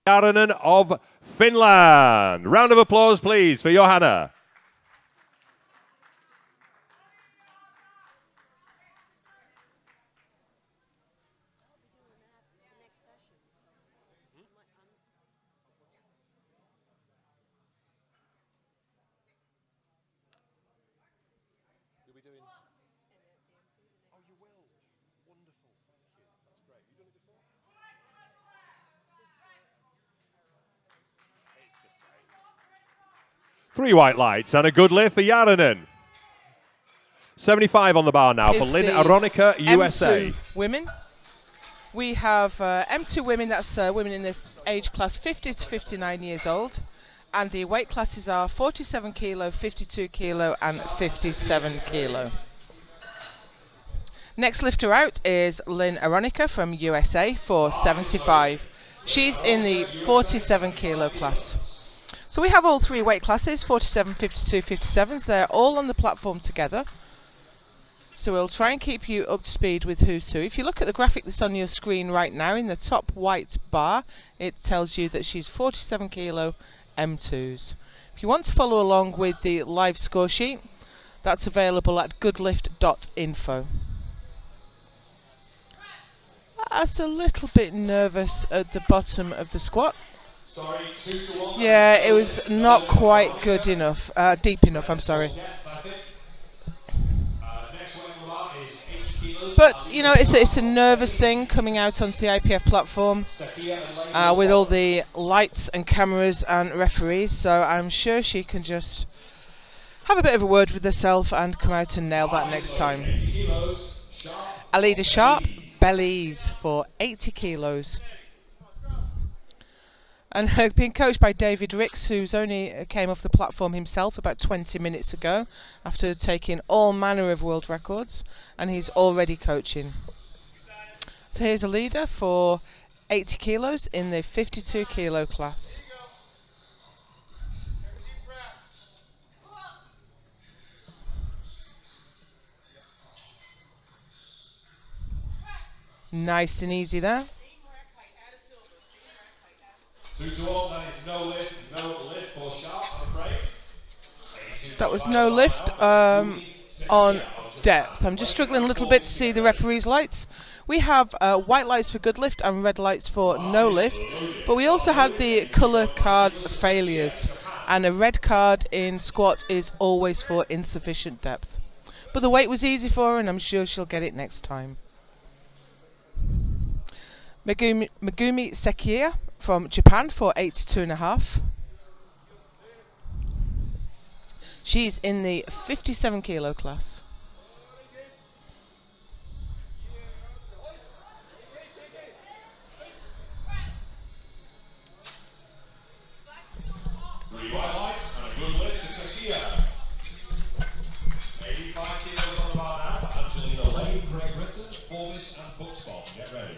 Jarinen of Finland. Round of applause, please, for Johanna. Three white lights and a good lift for Jarinen. 75 on the bar now for Lynn Aronica, USA. M2 women. We have M2 women, that's women in the age class 50 to 59 years old. And the weight classes are 47 kilo, 52 kilo and 57 kilo. Next lifter out is Lynn Aronica from USA for 75. She's in the 47 kilo class. So we have all three weight classes, 47, 52, 57s. They're all on the platform together. So we'll try and keep you up to speed with who's who. If you look at the graphic that's on your screen right now, in the top white bar, it tells you that she's 47 kilo M2s. If you want to follow along with the live score sheet, that's available at goodlift.info. That's a little bit nervous at the bottom of the squat. Yeah, it was not quite good enough, deep enough, I'm sorry. But, you know, it's a nervous thing coming out onto the IPF platform with all the lights and cameras and referees, so I'm sure she can just have a bit of a word with herself and come out and nail that next time. Alida Sharp, Belize for 80 kilos. And being coached by David Ricks, who's only came off the platform himself about 20 minutes ago after taking all manner of world records, and he's already coaching. So here's a leader for 80 kilos in the 52 kilo class. Nice and easy there. 2 to 1, that is no lift for Sharp, I'm afraid. That was no lift on depth. I'm just struggling a little bit to see the referee's lights. We have white lights for good lift and red lights for no lift, but we also had the colour cards failures, and a red card in squat is always for insufficient depth. But the weight was easy for her, and I'm sure she'll get it next time. Megumi Sekiya from Japan for 82.5. She's in the 57 kilo class. Three white lights and a good lift to Sekiya. 85 kilos on the bar now for Angelina Lane, Great Britain, Forbes and Buxbaum. Get ready.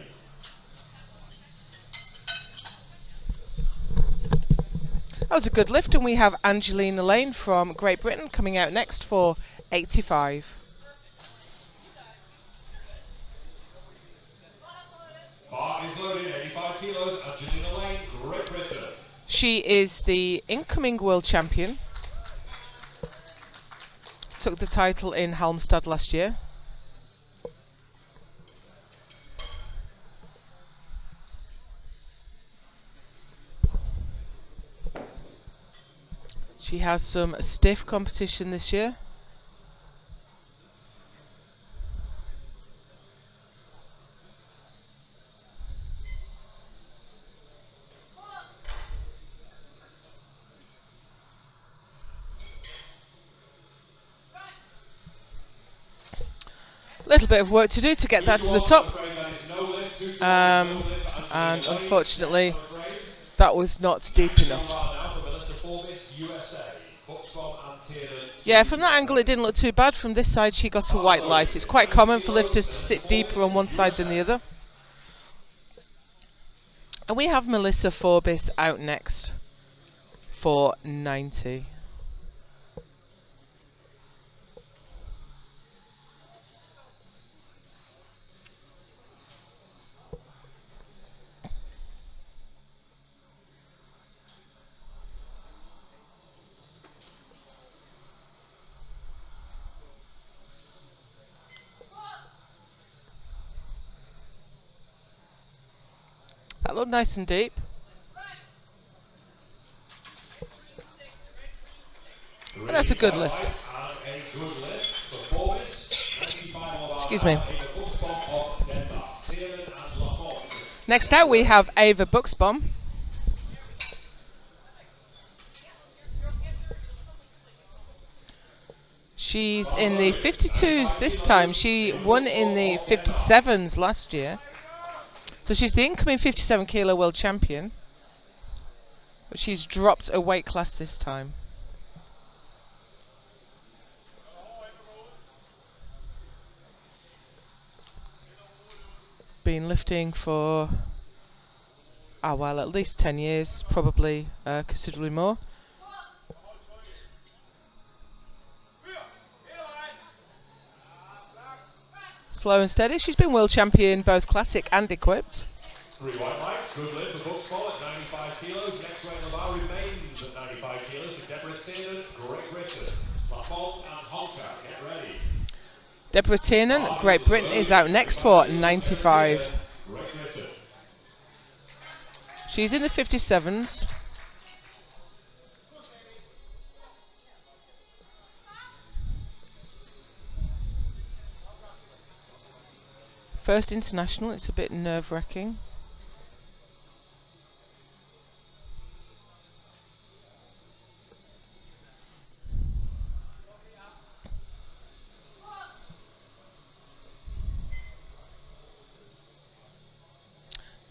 That was a good lift, and we have Angelina Lane from Great Britain coming out next for 85. Bar is loaded, 85 kilos, Angelina Lane, Great Britain. She is the incoming world champion. Took the title in Halmstad last year. She has some stiff competition this year. Little bit of work to do to get that to the top, and unfortunately that was not deep enough. Yeah, from that angle it didn't look too bad. From this side she got a white light. It's quite common for lifters to sit deeper on one side than the other. And we have Melissa Forbes out next for 90. look nice and deep. And that's a good lift. Excuse me. Next out we have Ava Buxbaum. She's in the 52s this time. She won in the 57s last year. So she's the incoming 57 kilo world champion. But she's dropped a weight class this time. Been lifting for, well, at least 10 years, probably considerably more. Slow and steady. She's been world champion both classic and equipped. 3 white lights, good lift for Buxbaum at 95 kilos. Next weight on the bar remains at 95 kilos for Deborah Tiernan, Great Britain. Lafont and Honka, get ready. Deborah Tiernan, Great Britain, is out next for 95. She's in the 57s. First international, it's a bit nerve-wracking.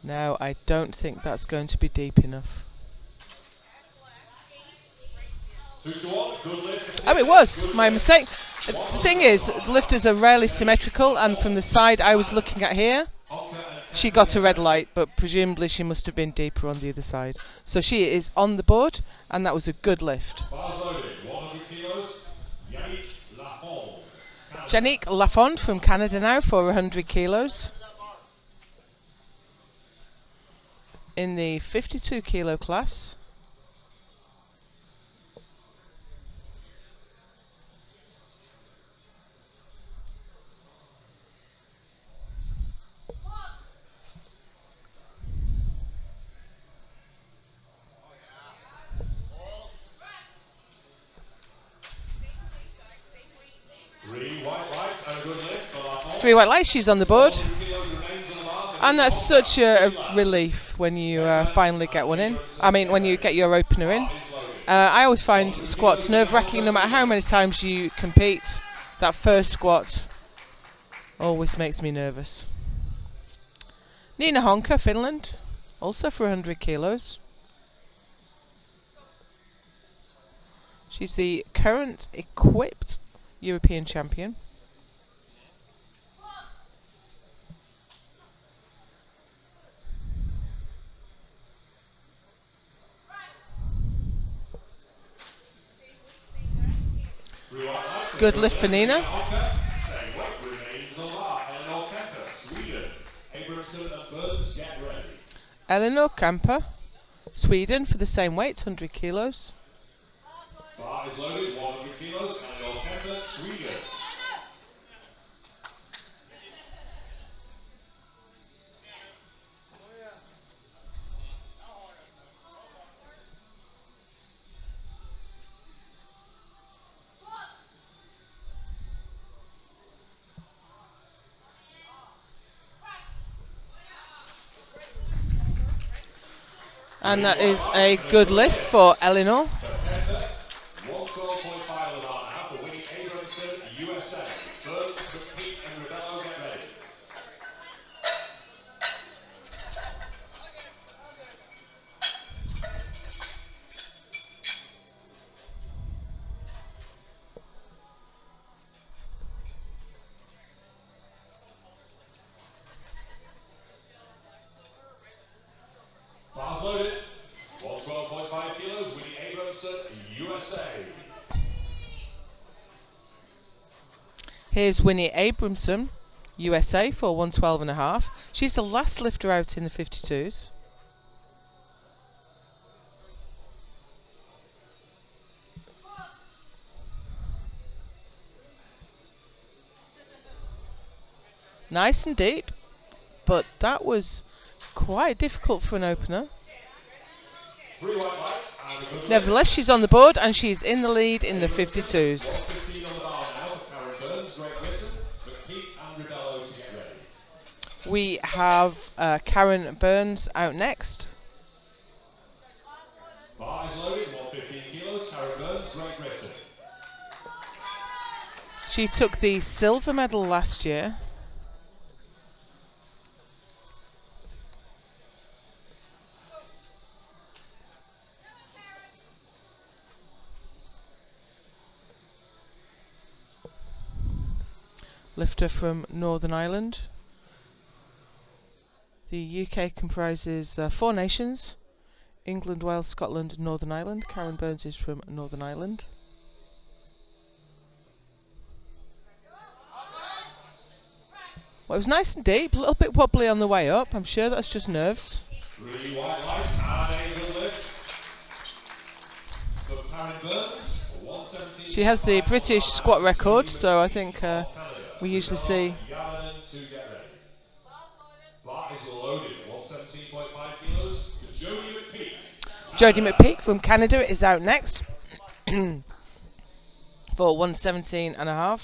No, I don't think that's going to be deep enough. Oh, it was my mistake. The thing is, the lifters are rarely symmetrical, and from the side I was looking at here, she got a red light, but presumably she must have been deeper on the other side. So she is on the board, and that was a good lift. Yannick Lafont from Canada now for 100 kilos. In the 52 kilo class. Three white lights, she's on the board. And that's such a relief when you finally get one in. I mean, when you get your opener in. I always find squats nerve-wracking no matter how many times you compete. That first squat always makes me nervous. Nina Honka, Finland, also for 100 kilos. She's the current equipped European champion. Good lift for Nina. Eleanor Kamper, Sweden, for the same weight, 100 kilos. Bar is loaded, 100 kilos, Eleanor Kamper, Sweden. And that is a good lift for Eleanor. Bars loaded, 112.5 kilos, Winnie Abramson, USA. Here's Winnie Abramson, USA, for 112.5. She's the last lifter out in the 52s. Nice and deep, but that was quite difficult for an opener. 3 white lights and a good lift. Nevertheless, she's on the board and she's in the lead in the 52s. 1:15 on the bar now for Karen Burns, Great Britain, McPeak and Rebello to get ready. We have Karen Burns out next. Bar is loaded, 115 kilos, Karen Burns, Great Britain. She took the silver medal last year. Lifter from Northern Ireland. The UK comprises 4 nations: England, Wales, Scotland, Northern Ireland. Karen Burns is from Northern Ireland. Well, it was nice and deep, a little bit wobbly on the way up. I'm sure that's just nerves. 3 white lights and a good lift. For Karen Burns, 117. She has the British squat record, so I think we usually see. To get ready. Bar is loaded, 117.5 kilos to Jodie McPeak. Jodie McPeak from Canada is out next for 117.5.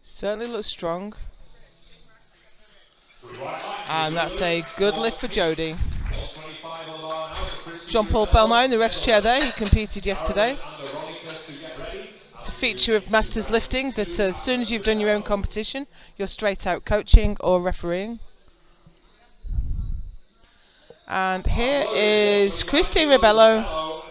Certainly looks strong. And that's a good lift for Jodie. Jean-Paul Belmar in the ref's chair there. He competed yesterday. It's a feature of Masters Lifting that as soon as you've done your own competition, you're straight out coaching or refereeing. And here is Christine Rebello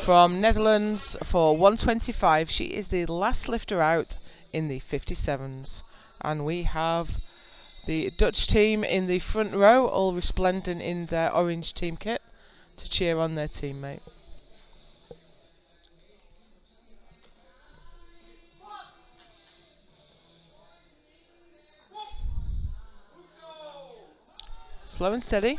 from Netherlands for 125. She is the last lifter out in the 57s, and we have the Dutch team in the front row, all resplendent in their orange team kit to cheer on their teammate. Slow and steady.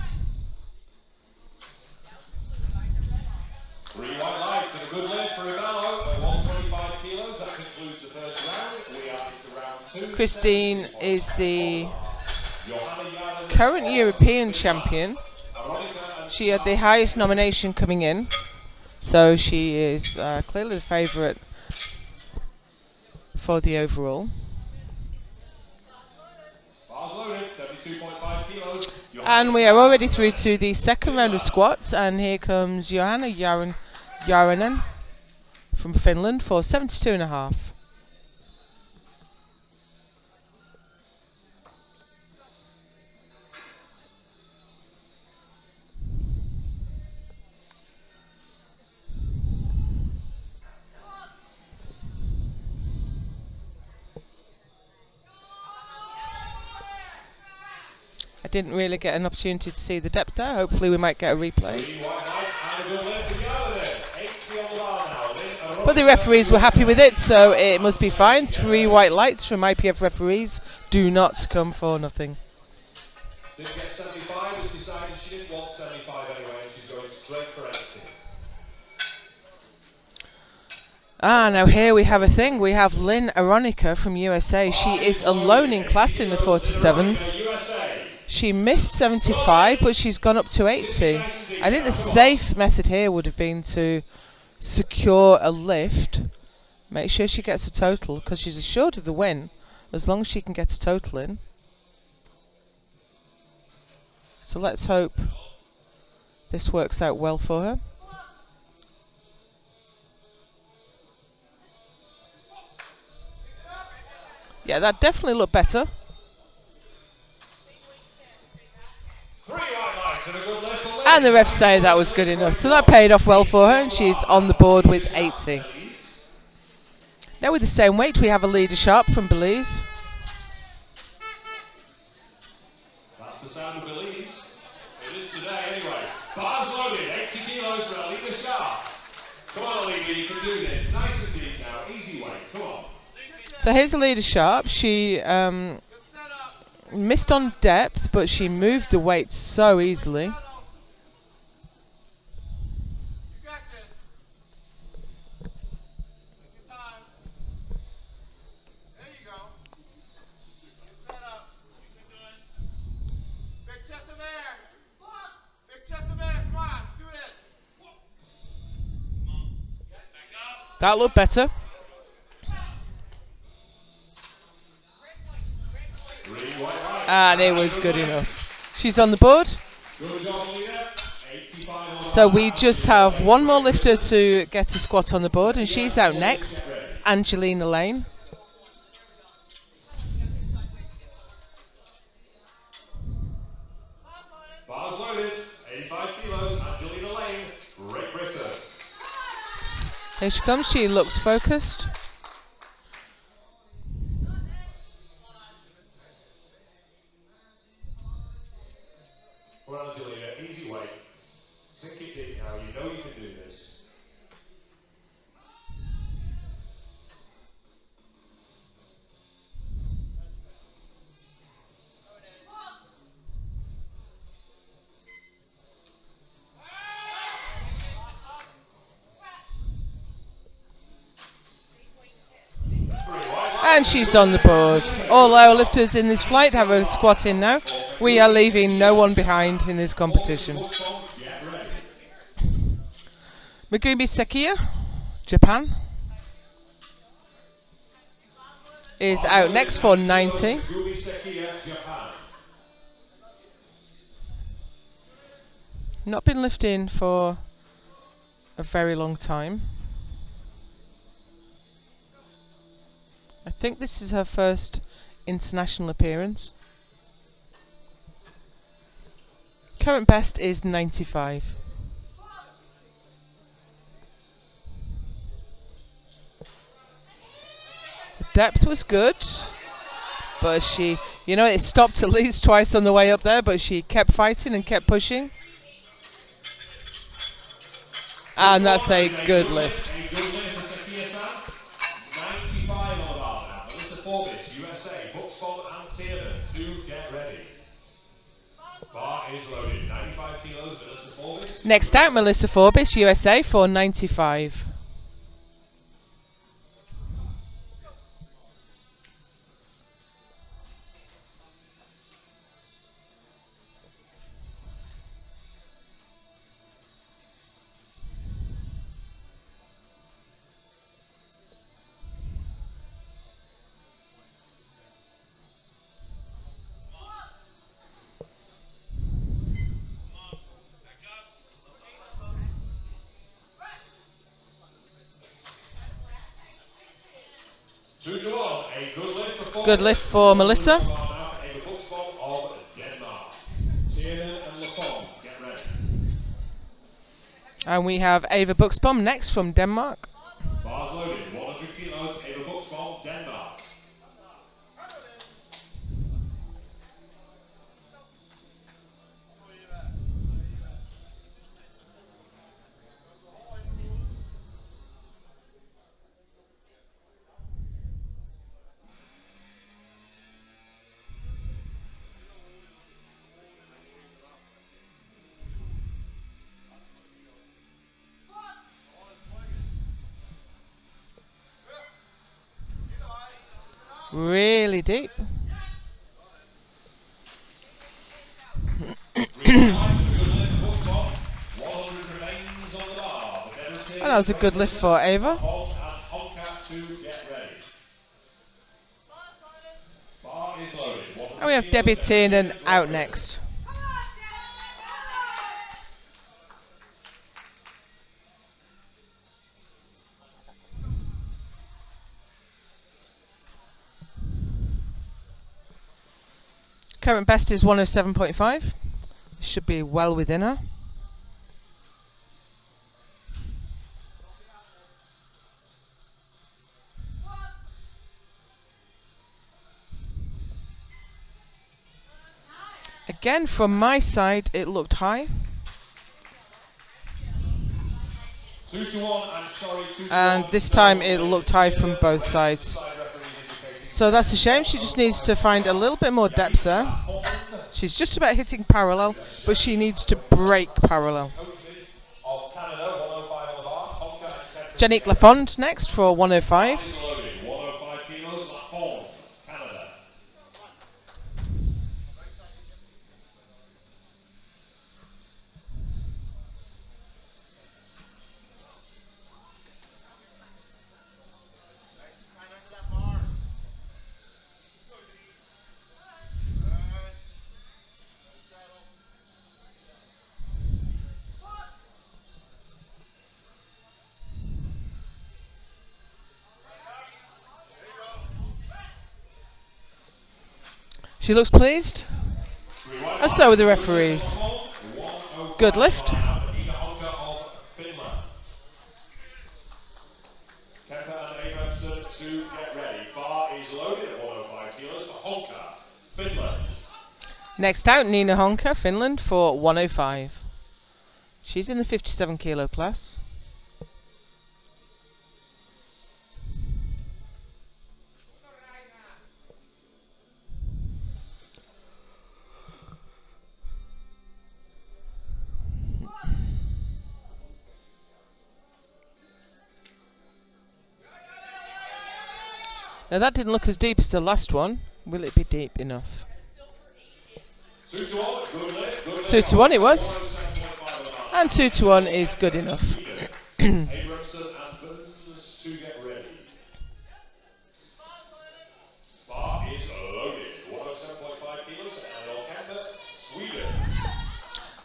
3 white lights and a good lift for Rebello at 125 kilos. That concludes the first round. We are into round 2. Christine is the current European champion. She had the highest nomination coming in, so she is clearly the favourite for the overall. And we are already through to the second round of squats, and here comes Johanna Jaranen from Finland for 72.5. I didn't really get an opportunity to see the depth there. Hopefully we might get a replay. But the referees were happy with it, so it must be fine. 3 white lights from IPF referees do not come for nothing. Didn't get 75, was decided she didn't want 75 anyway, and she's going straight for 80. Now here we have a thing. We have Lynn Aronica from USA. She is alone in class in the 47s. She missed 75, but she's gone up to 80. I think the safe method here would have been to secure a lift, make sure she gets a total, because she's assured of the win as long as she can get a total in. So let's hope this works out well for her. Yeah, that definitely looked better. And the refs say that was good enough. So that paid off well for her, and she's on the board with 80. Now with the same weight, we have Alida Sharp from Belize. That's the sound of Belize. It is today anyway. Bars loaded, 80 kilos for Alida Sharp. Come on, Alida, you can do this. Nice and deep now, easy weight, come on. So here's Alida Sharp. She missed on depth, but she moved the weight so easily. That looked better. And it was good enough. She's on the board. So we just have one more lifter to get a squat on the board, and she's out next. It's Angelina Lane. Bars loaded, 85 kilos, Angelina Lane, Great Britain. Here she comes, she looks focused. Well, Angelina, easy weight. Sink it deep now, you know you can do this. And she's on the board. All our lifters in this flight have a squat in now. We are leaving no one behind in this competition. Megumi Sekiya, Japan, is out next for 90. Not been lifting for a very long time. I think this is her first international appearance. Current best is 95. The depth was good, but she, you know, it stopped at least twice on the way up there, but she kept fighting and kept pushing. And that's a good lift. USA, Buxbaum and Tiernan to get ready. Bar is loaded, 95 kilos, Melissa Forbes. Next out, Melissa Forbes, USA, for 95. Good lift for Melissa. And we have Ava Buxbaum next from Denmark. Bars loaded, 100 kilos, Ava Buxbaum, Denmark. Really deep. And that was a good lift for Ava. And we have Debbie Tiernan out next. Current best is 107.5. Should be well within her. Again, from my side, it looked high. And this time it looked high from both sides. So that's a shame. She just needs to find a little bit more depth there. She's just about hitting parallel, but she needs to break parallel. Janique Lafond next for 105. She looks pleased, and so are the referees. Good lift. Next out, Nina Honka, Finland, for 105. She's in the 57 kilo class. Now that didn't look as deep as the last one. Will it be deep enough? 2 to 1 it was. And 2 to 1 is good enough.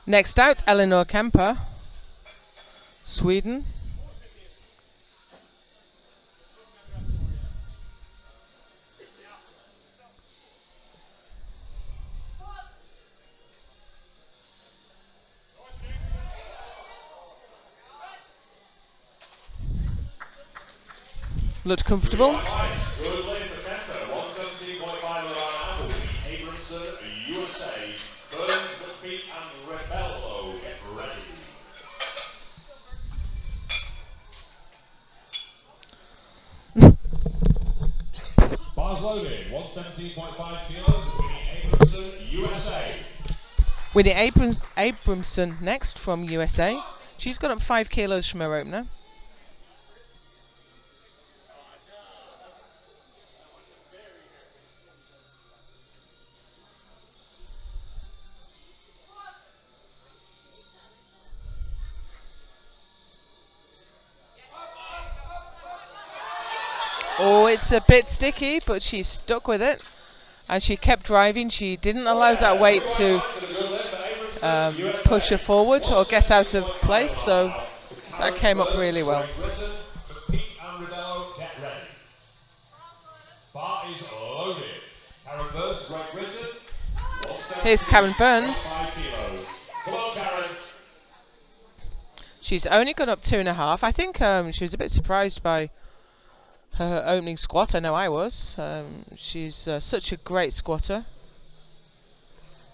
Next out, Eleanor Kemper, Sweden. Looked comfortable. Bars loaded, 117.5 kilos, Winnie Abramson, USA. Winnie Abramson next from USA. She's got up 5 kilos from her opener. Oh, it's a bit sticky, but she stuck with it, and she kept driving. She didn't allow that weight to push her forward or get out of place, so that came up really well. Here's Karen Burns. She's only gone up 2.5. I think she was a bit surprised by her opening squat. I know I was. She's such a great squatter.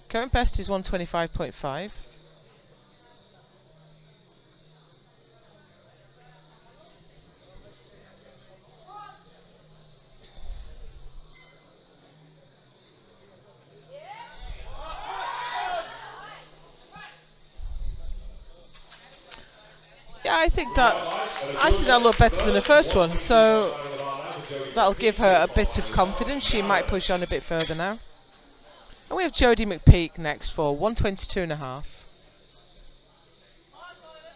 Current best is 125.5. Yeah, I think that'll look better than the first one, so that'll give her a bit of confidence. She might push on a bit further now. And we have Jodie McPeak next for 122.5.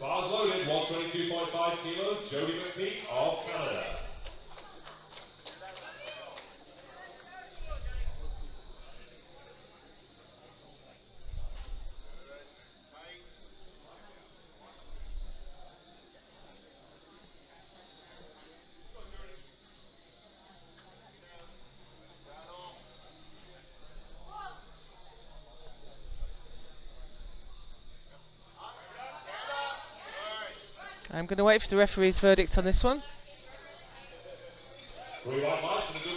Bars loaded, 122.5 kilos, Jodie McPeak of Canada. I'm going to wait for the referee's verdict on this one.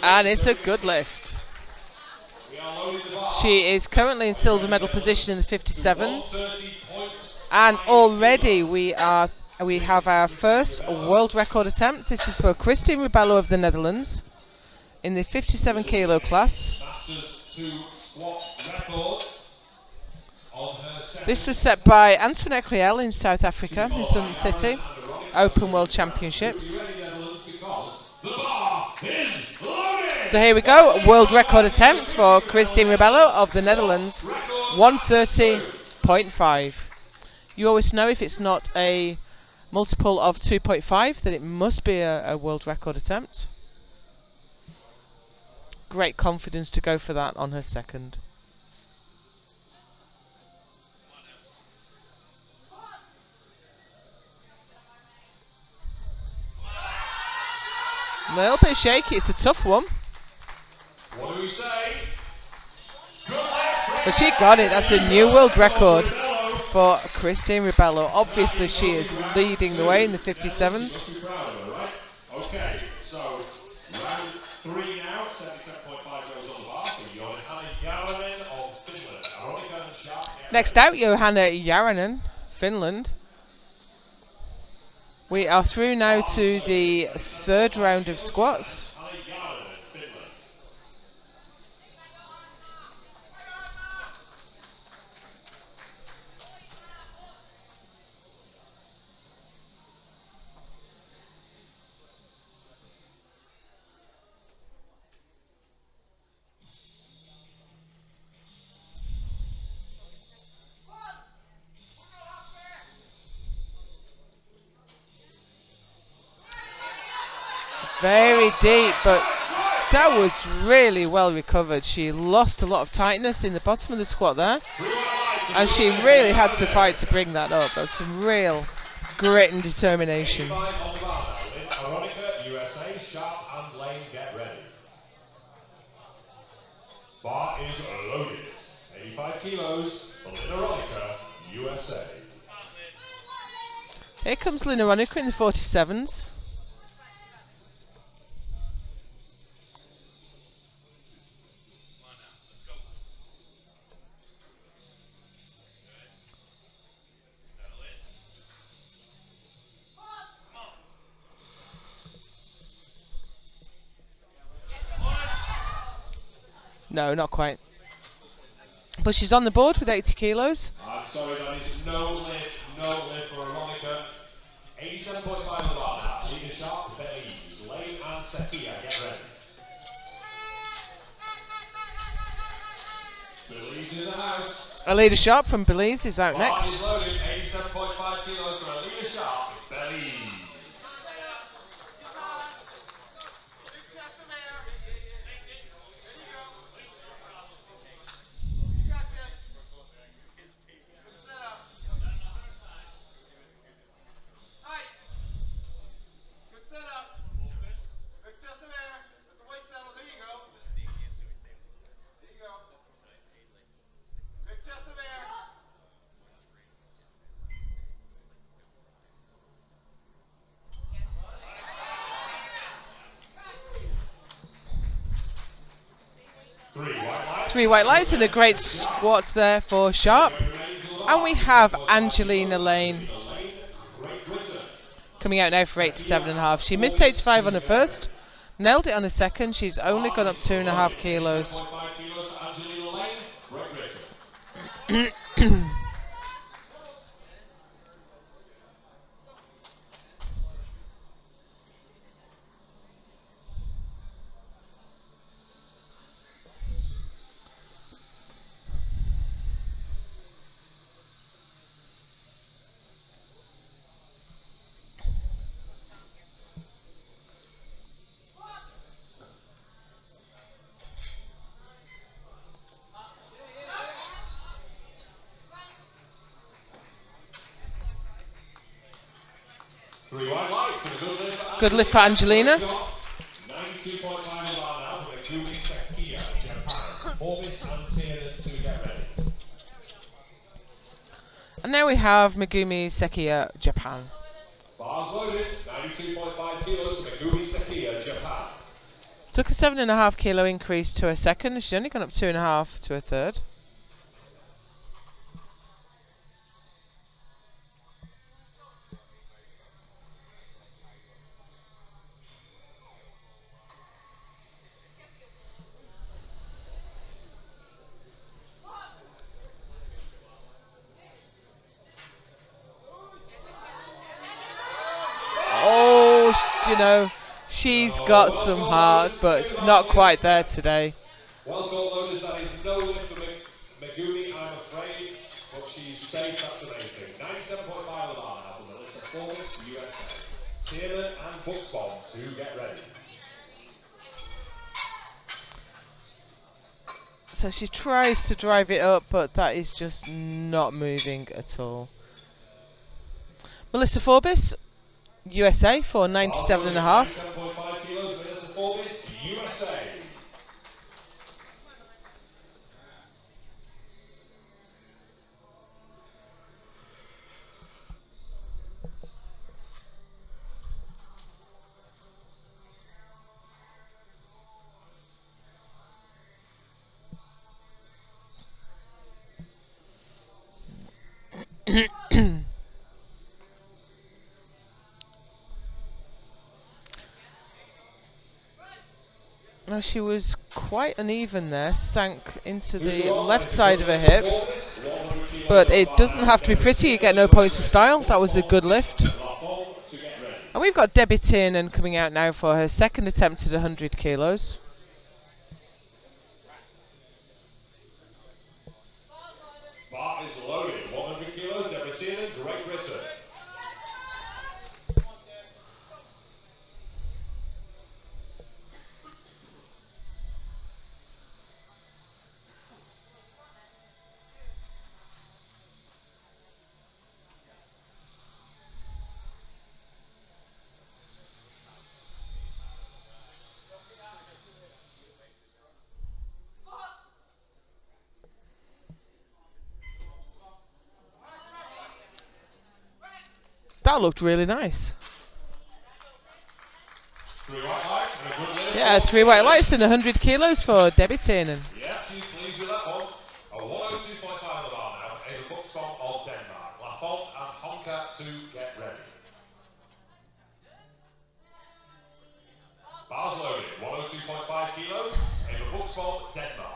And it's a good lift. She is currently in silver medal position in the 57s. And already we have our first world record attempt. This is for Christine Ribello of the Netherlands in the 57 kilo class. This was set by Antoinette Criel in South Africa, in Sun City, Open World Championships. So here we go, world record attempt for Christine Rebello of the Netherlands, 130.5. You always know if it's not a multiple of 2.5 that it must be a world record attempt. Great confidence to go for that on her second. A little bit shaky, it's a tough one. What do we say? But she got it, that's a new world record for Christine Rebello. Obviously she is leading the way in the 57s. Okay, so round 3 now, 77.5 goes on the bar for Johanna Järvinen of Finland. Next out, Johanna Järvinen, Finland. We are through now to the third round of squats. Very deep, but that was really well recovered. She lost a lot of tightness in the bottom of the squat there, and she really had to fight to bring that up. That's some real grit and determination. USA, Sharp and Lane, get ready. Bar is loaded. 85 kilos for Veronica, USA. Here comes Lynn Veronica in the 47s. No, not quite. But she's on the board with 80 kilos. I'm sorry, that is no lift for Veronica. 87.5 on the bar now. Alina Sharp, Belize, Lane and Sekia, get ready. Belize in the house. Alina Sharp from Belize is out Bar next. is loaded, 87.5 kilos for Alina Sharp, Belize. Three white lights and a great squat there for Sharp. And we have Angelina Lane coming out now for 87.5. She missed 85 on her first, nailed it on her second. She's only gone up 2.5 kilos. Good lift for Angelina. 92.5 now for Megumi Sekia, Japan. Orbis and Tiernan to get ready. And now we have Megumi Sekia, Japan. Bars loaded, 92.5 kilos for Megumi Sekia, Japan. Took a 7.5 kilo increase to her second. She's only gone up 2.5 to her third. you know, she's got some heart, but not quite there today. Well, goal loaders, that is no lift for Megumi, I'm afraid, but she's safe, that's the main thing. 97.5 on the bar now for Melissa Forbes, USA. Tiernan and Buxbaum to get ready. So she tries to drive it up, but that is just not moving at all. Melissa Forbes, USA for 97.5. 97.5 kilos, Melissa Forbes, USA. Now she was quite uneven there, sank into the left side of her hip, but it doesn't have to be pretty, you get no points for style. That was a good lift. And we've got Debbie Tiernan coming out now for her second attempt at 100 kilos. Bar is loaded, 100 kilos, Debbie Tiernan, Great Britain. That looked really nice. 3 white lights and a good lift. Yeah, 3 white lights and 100 kilos for Debbie Tiernan. Yeah, she's pleased with that one. A 102.5 on the bar now for Ava Buxbaum of Denmark. Lafont and Honka to get ready. Bars loaded, 102.5 kilos, Ava Buxbaum, Denmark.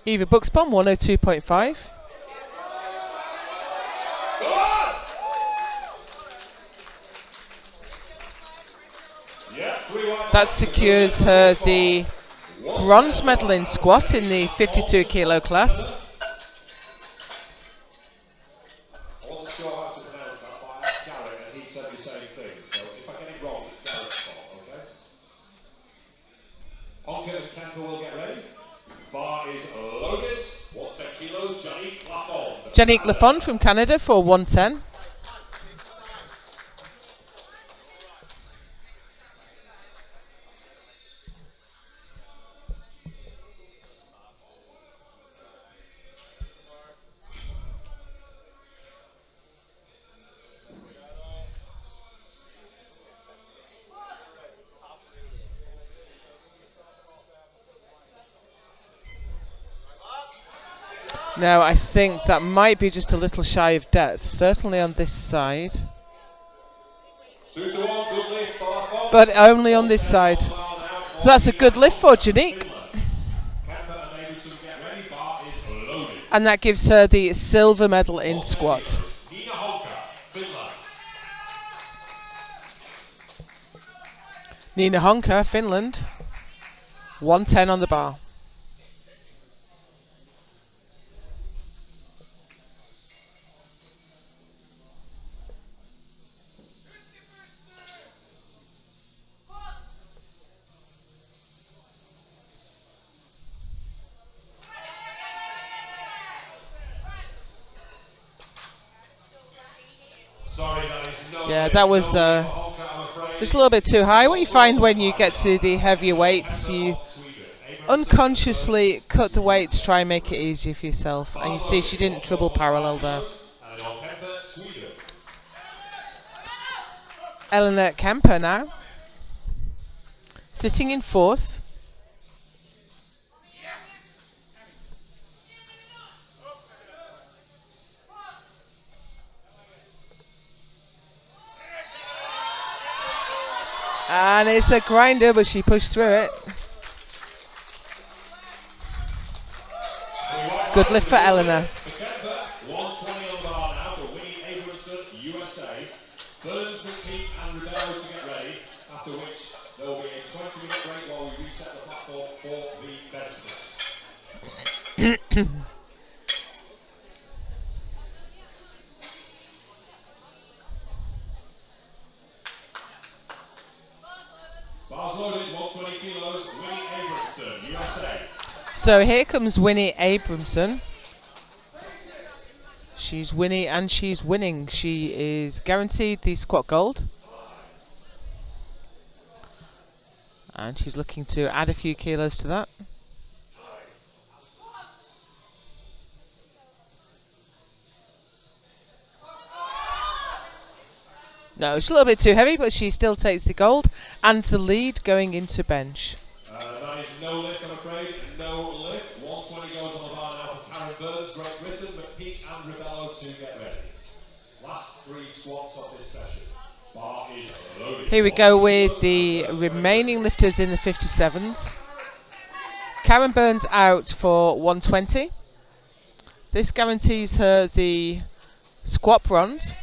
Eva Buxbaum, 102.5. That secures her the bronze medal in squat in the 52 kilo class. I wasn't sure how to pronounce that, but I asked Garrett and he said the same thing. So if I get it wrong, it's Garrett's fault, okay? Honka and Campbell will get ready. Bar is loaded. 110 kilos, Janique Lafont. Janique Lafont from Canada for 110. Now I think that might be just a little shy of depth, certainly on this side. 2 to 1, good lift for Lafont. But only on this side. So that's a good lift for Janique. And that gives her the silver medal in squat. Nina Honka, Finland, 110 on the bar. Yeah, that was just a little bit too high. What you find when you get to the heavier weights, you unconsciously cut the weight to try and make it easier for yourself. And you see she didn't treble parallel there. Eleanor Kemper now, sitting in fourth. And it's a grinder, but she pushed through it. Good lift for Eleanor. 120 on the bar now for Winnie Abramson, USA. Burns, Peak and Rebello to get ready, after which there will be a 20-minute break while we reset the platform for the bench press. Bars loaded, 120 kilos, Winnie Abramson, USA. So here comes Winnie Abramson. She's Winnie and she's winning. She is guaranteed the squat gold. And she's looking to add a few kilos to that. No, it's a little bit too heavy, but she still takes the gold and the lead going into bench. That is no lift, I'm afraid. No lift. 120 goes on the bar now for Karen Burns, Great Britain, McPeak and Rebello to get ready. Last 3 squats of this session. Bar is loaded. Here we go with the remaining lifters in the 57s. Karen Burns out for 120. This guarantees her the squat bronze.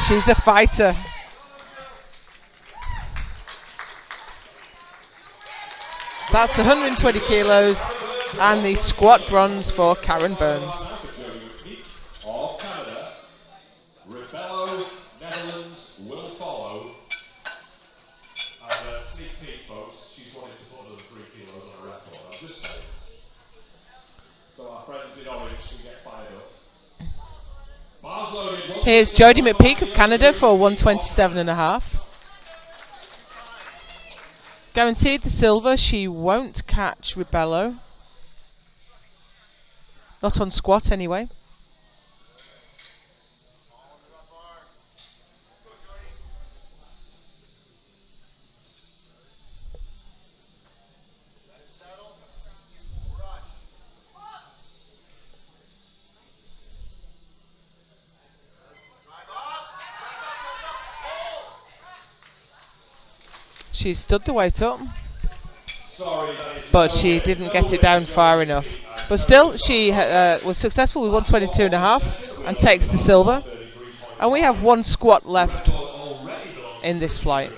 She's a fighter. That's 120 kilos and the squat bronze for Karen Burns. Of Canada, Rebello, Netherlands will follow. And sneak peek, folks, she's wanted to put another 3 kilos on a record. I'm just saying. So our friends in orange can get fired up. Here's Jodie McPeak of Canada for 127.5. Guaranteed the silver. She won't catch Rebello. Not on squat anyway. She stood the weight up, but she didn't get it down far enough. But still, she was successful with 122.5 and takes the silver. And we have 1 squat left in this flight.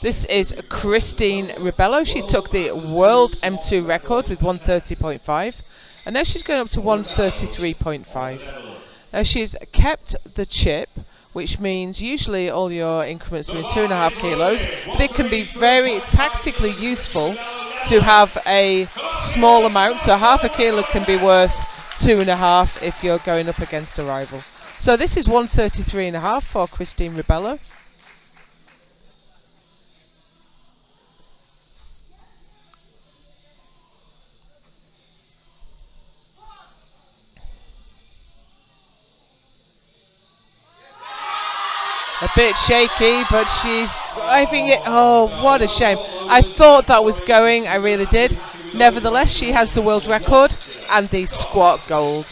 This is Christine Rebello. She took the world M2 record with 130.5, and now she's going up to 133.5. Now she's kept the chip, which means usually all your increments are in 2.5 kilos, but it can be very tactically useful to have a small amount. So half a kilo can be worth 2.5 if you're going up against a rival. So this is 133.5 for Christine Rebello. A bit shaky, but she's driving it. Oh, what a shame. I thought that was going, I really did. Nevertheless, she has the world record and the squat gold.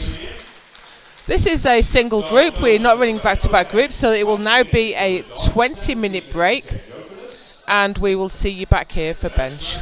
This is a single group. We're not running back-to-back groups, so it will now be a 20-minute break, and we will see you back here for bench.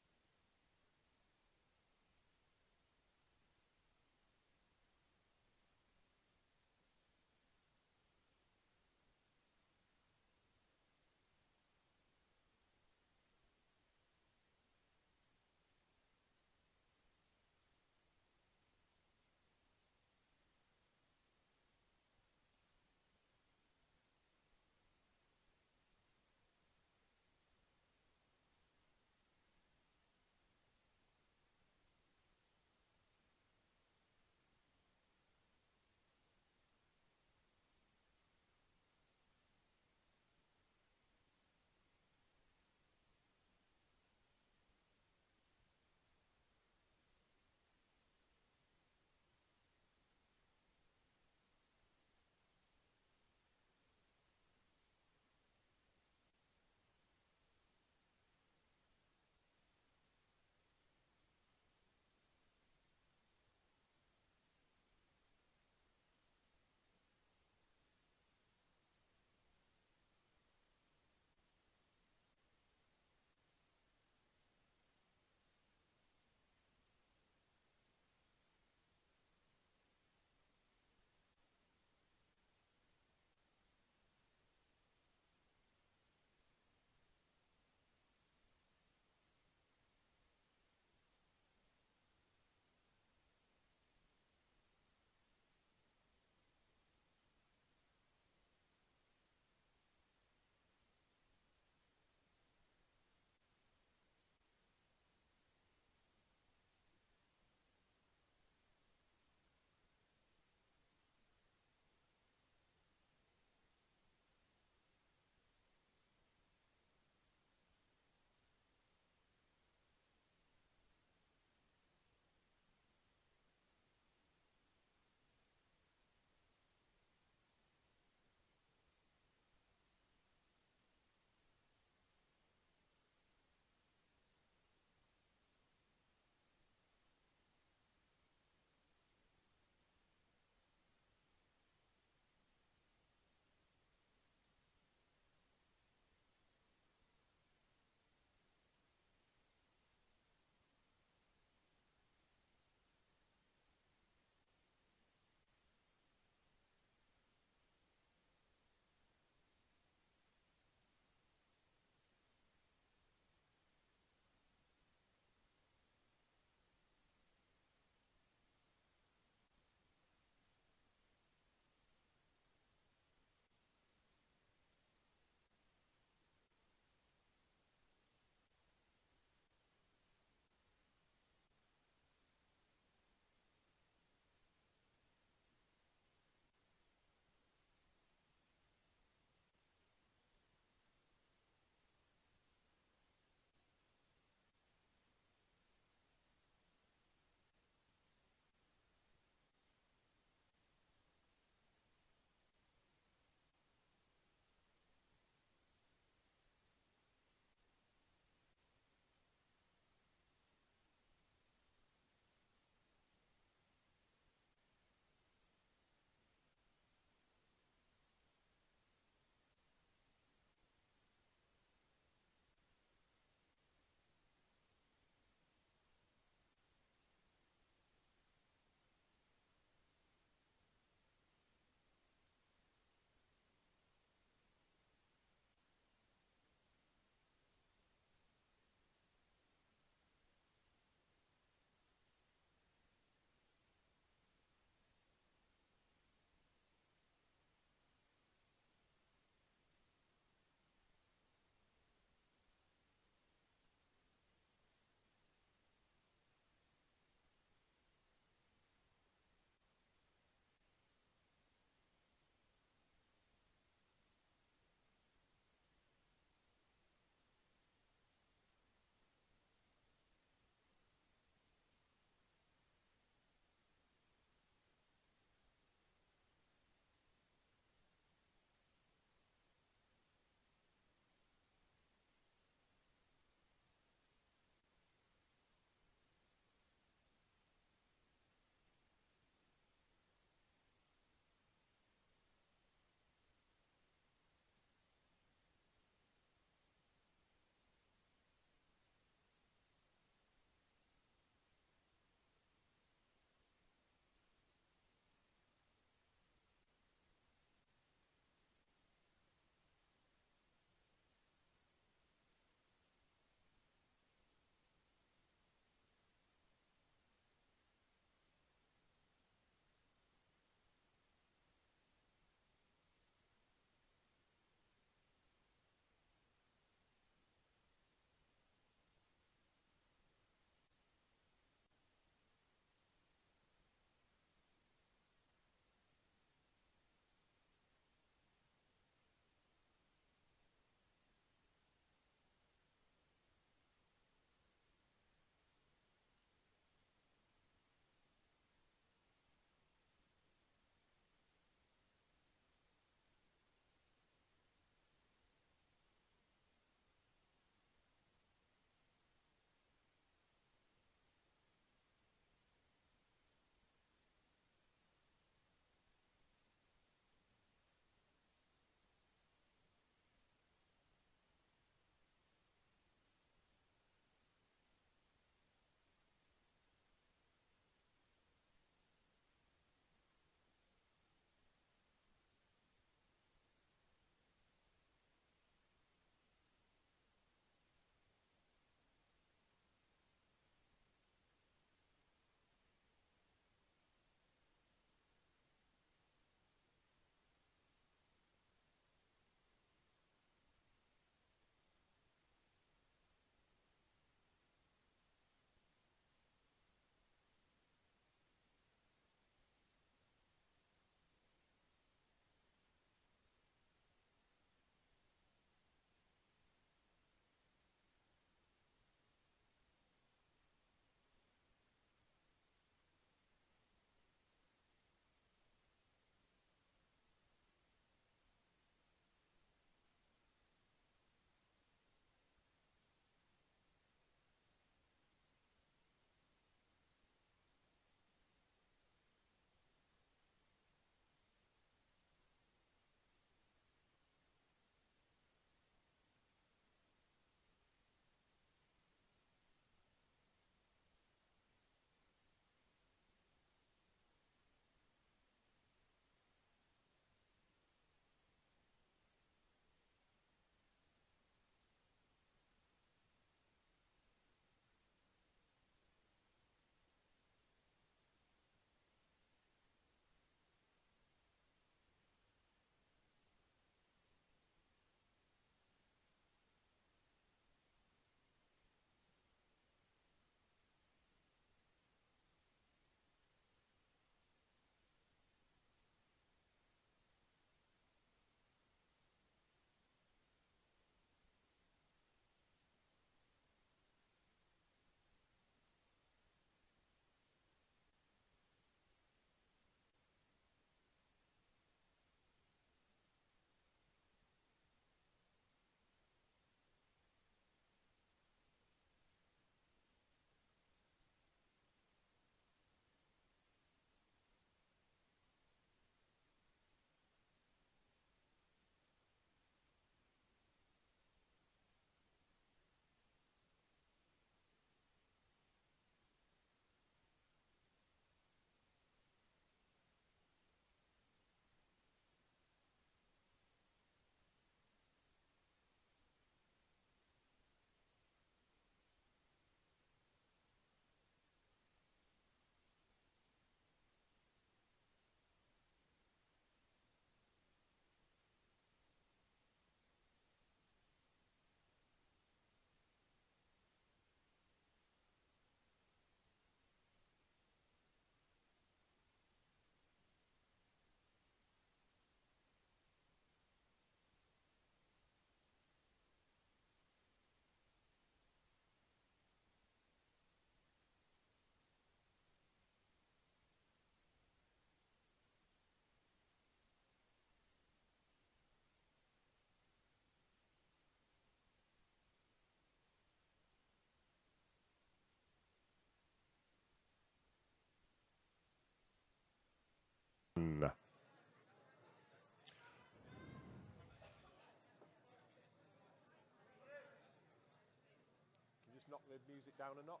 knock the music down a notch.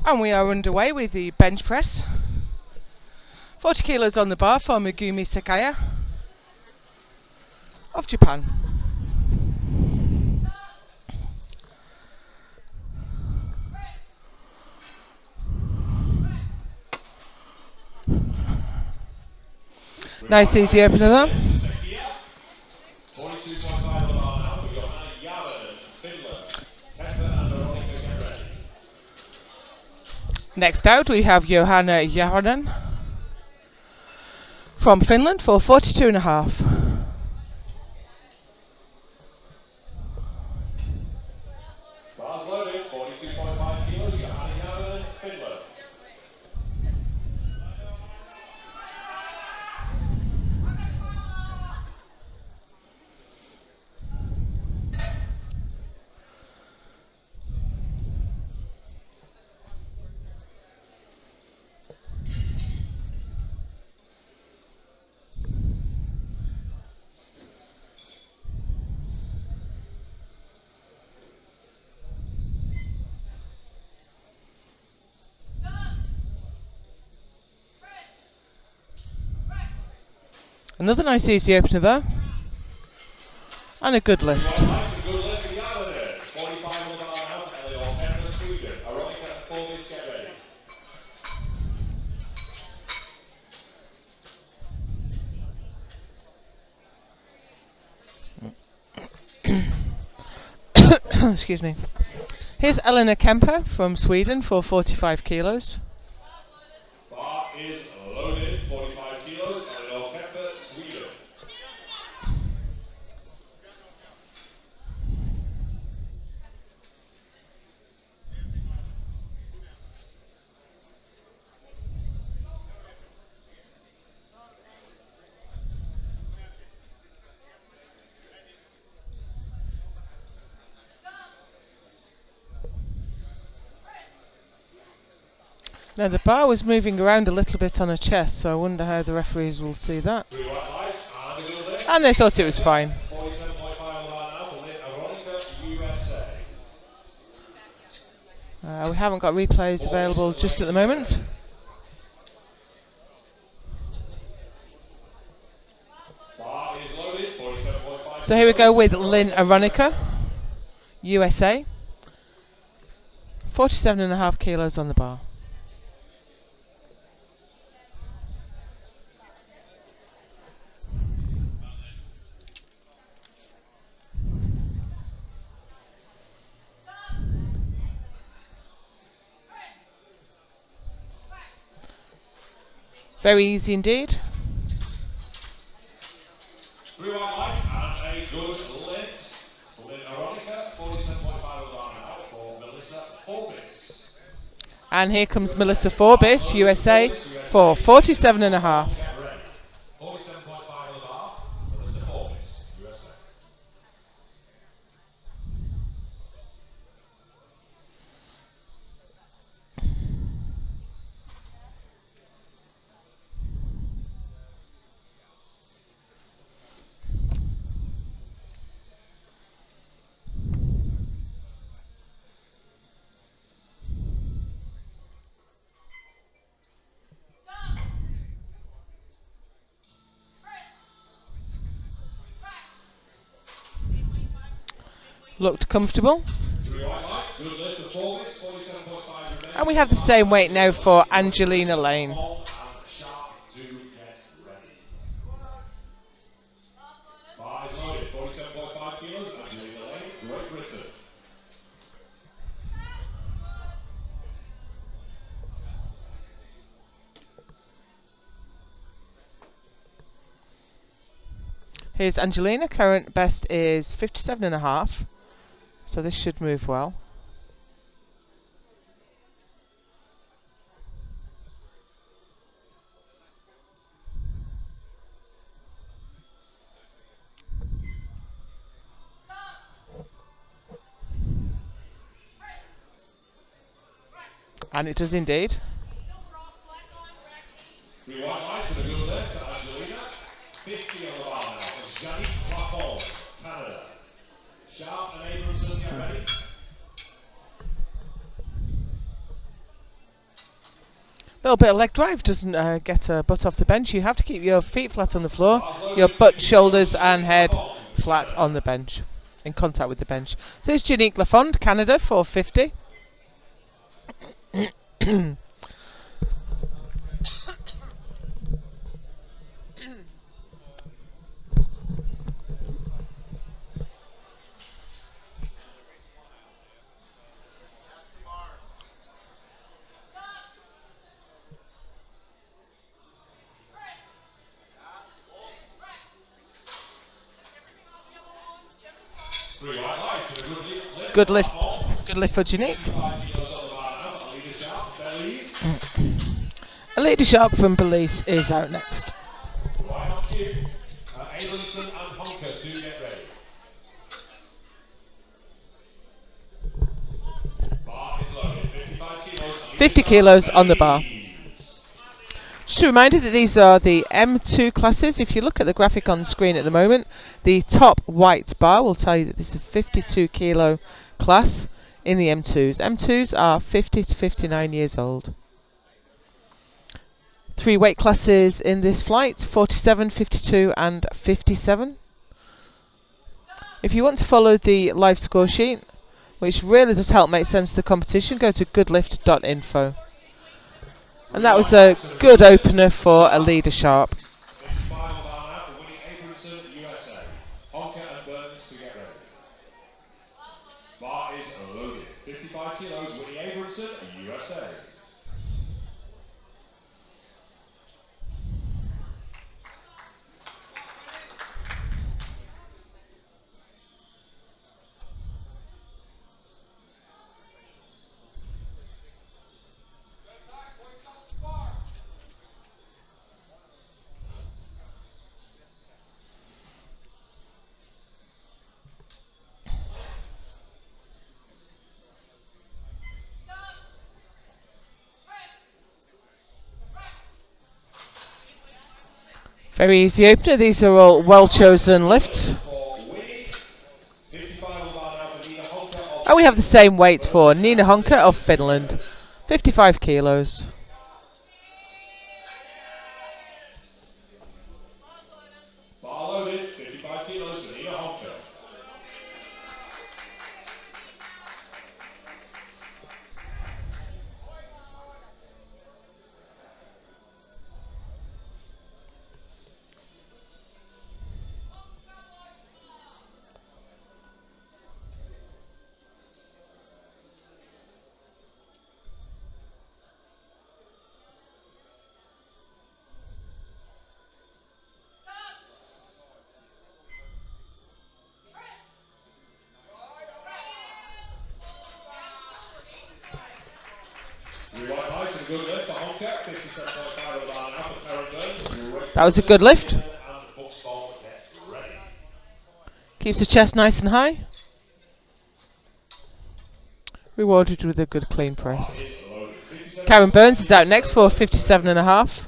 And we are underway with the bench press. 40 kilos on the bar for Megumi Sakaya of Japan. Nice easy opener though. Next out we have Johanna Jaronen from Finland for 42.5. Bars loaded, 42.5 kilos, Johanna Jaronen, Finland. Another nice easy opener there. And a good lift. Excuse me. Here's Elena Kemper from Sweden for 45 kilos. Bar is loaded, 45 kilos, Elena Kemper, Sweden. Now the bar was moving around a little bit on her chest, so I wonder how the referees will see that. And they thought it was fine. We haven't got replays available just at the moment. So here we go with Lynn Aronica, USA. 47.5 kilos on the bar. Very easy indeed. Blue white lights and a good lift. Lynn Aronica, 47.5 now for Melissa Forbis. And here comes Melissa Forbis, USA, for 47.5. 47.5 Melissa Forbis, USA. Looked comfortable. And we have the same weight now for Angelina Lane. Here's Angelina, current best is 57.5. So this should move well. And it does indeed. Blue white lights and a good lift for Angelina. 50 on the bar now for Jeannie Plafond, Canada. Sharp and Abramson, get ready. Little bit of leg drive doesn't get a butt off the bench. You have to keep your feet flat on the floor, your butt, shoulders and head flat on the bench, in contact with the bench. So it's Janique Lafond, Canada, 450. Good lift for Janique. Alida Sharp from Belize is out next. Right on cue, Abramson and Honker to get ready. Bar is loaded, 55 kilos. 50 kilos on the bar. Just a reminder that these are the M2 classes. If you look at the graphic on the screen at the moment, the top white bar will tell you that this is a 52 kilo class in the M2s. M2s are 50 to 59 years old. 3 weight classes in this flight, 47, 52 and 57. If you want to follow the live score sheet, which really does help make sense of the competition, go to goodlift.info. And that was a good opener for Alida Sharp. Bar is loaded, 55 kilos, Winnie Abramson, USA. Very easy opener. These are all well chosen lifts. And we have the same weight for Nina Honka of Finland, 55 kilos. Bar loaded, 55 kilos for Nina Honka. That was a good lift. Keeps the chest nice and high. Rewarded with a good clean press. Karen Burns is out next for 57.5.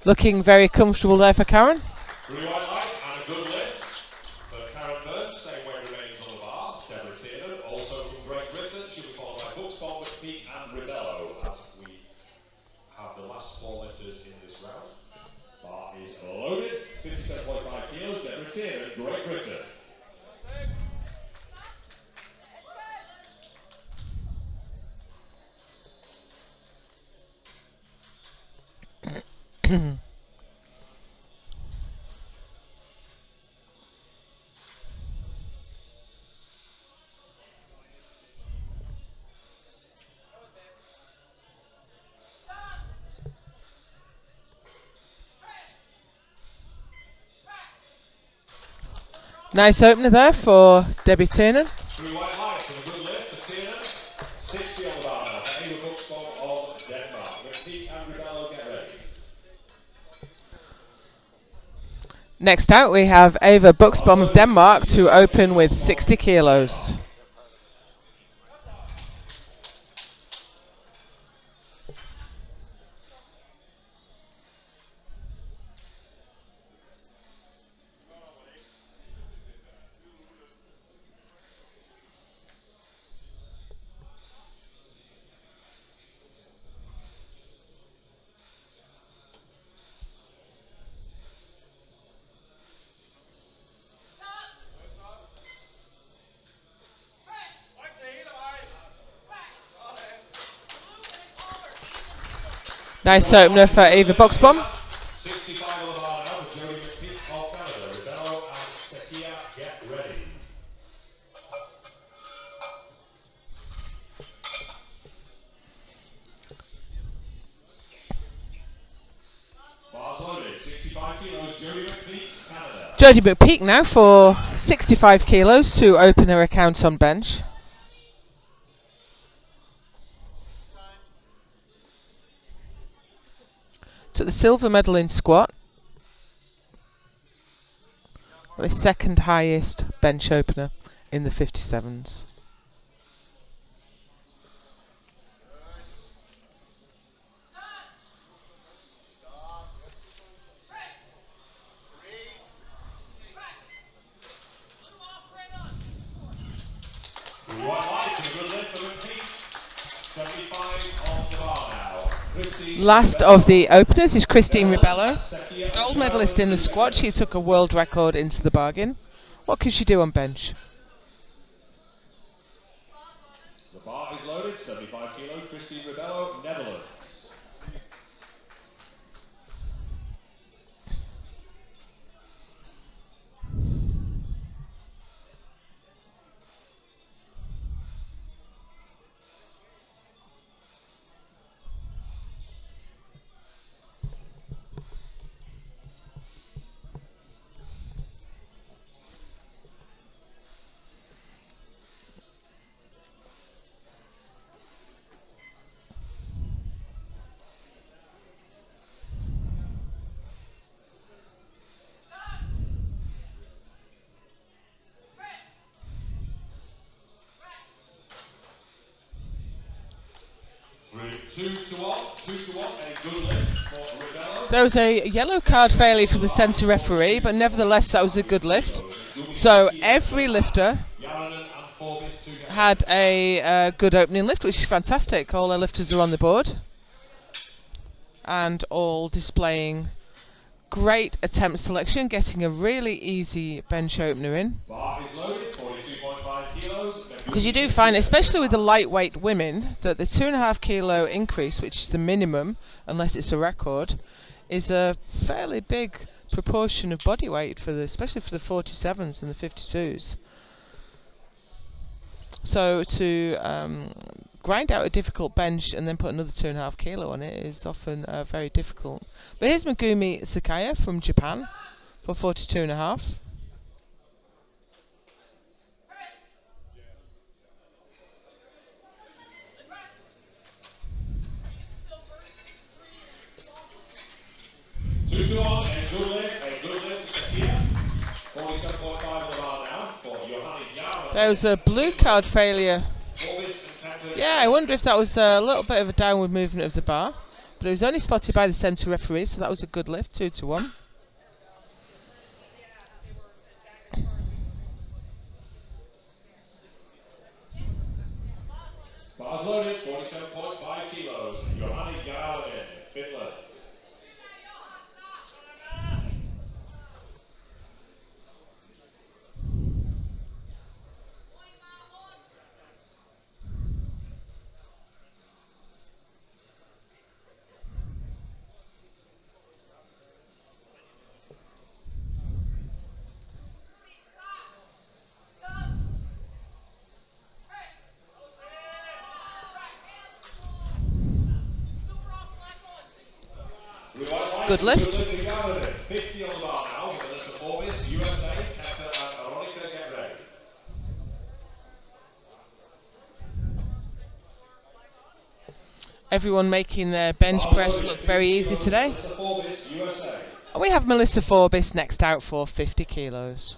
Looking very comfortable there for Karen. Blue white lights and a good lift for Karen Burns, same weight remains on the bar. Deborah Tiernan, also from Great Britain, she'll be followed by Buxbaum, McPeak and Ridello as we have the last 4 lifters in this round. Bar is loaded, 57.5 kilos, Deborah Tiernan, Great Britain. Nice opener there for Debbie Tiernan. Blue white lights and a good lift for Tiernan. 60 on the bar now. Ava Buxbaum of Next out we have Eva Buxbom of Denmark to open with 60 kilos. Nice opener for Eva Buxbom. 65 on the bar now with Jodie McPeak of Canada. Rebello and Sakia, get ready. Bars loaded, 65 kilos, Jodie McPeak, Canada. Jodie McPeak now for 65 kilos to open her account on bench. Took the silver medal in squat. The second highest bench opener in the 57s. Last of the openers is Christine Rebello, gold medalist in the squat. She took a world record into the bargain. What can she do on bench? The bar is loaded, 75 kilos, Christine Rebello, Netherlands. There was a yellow card failure from the centre referee, but nevertheless that was a good lift. So every lifter had a good opening lift, which is fantastic. All our lifters are on the board and all displaying great attempt selection, getting a really easy bench opener in. Because you do find, especially with the lightweight women, that the 2.5 kilo increase, which is the minimum, unless it's a record, is a fairly big proportion of body weight for the, especially for the 47s and the 52s. So to grind out a difficult bench and then put another 2.5 kilo on it is often very difficult. But here's Megumi Sakaya from Japan for 42.5. There was a blue card failure. Yeah, I wonder if that was a little bit of a downward movement of the bar, but it was only spotted by the centre referee, so that was a good lift, 2-1. Bars loaded, 47.5 kilos. Johanna Jarlin, Finland. Good lift. Everyone making their bench press look very easy today. And we have Melissa Forbis next out for 50 kilos.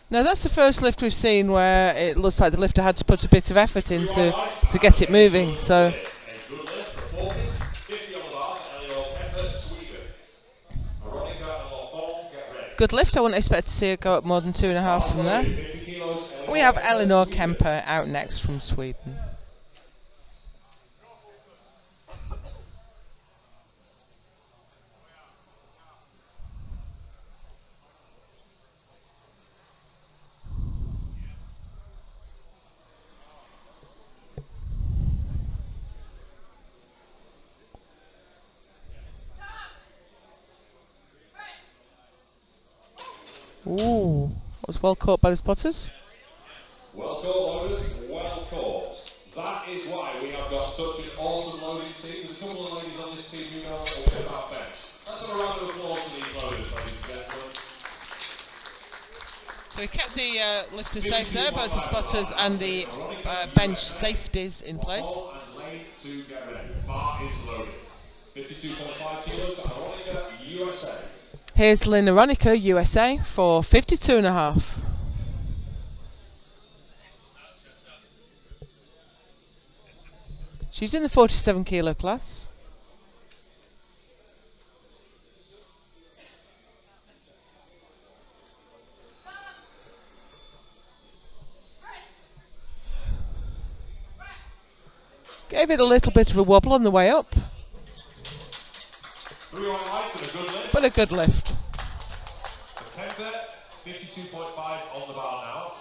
Now that's the first lift we've seen where it looks like the lifter had to put a bit of effort into to get it moving. So good lift. I wouldn't expect to see it go up more than 2.5 from there. We have Eleanor Kemper out next from Sweden. Ooh, was well caught by the spotters. Well caught, loaders, well caught. That is why we have got such an awesome loading team. There's a couple of ladies on this team who know a bit about bench. Let's have a round of applause for these loaders, ladies and gentlemen. So we kept the lifter safe there, both the spotters and the bench safeties in place. And lane to get ready. Bar is loaded. 52.5 kilos for Veronica, USA. Here's Lynn Aronica, USA, for 52.5. She's in the 47 kilo class. Gave it a little bit of a wobble on the way up. But a good lift. Kemper, 52.5 on the bar now.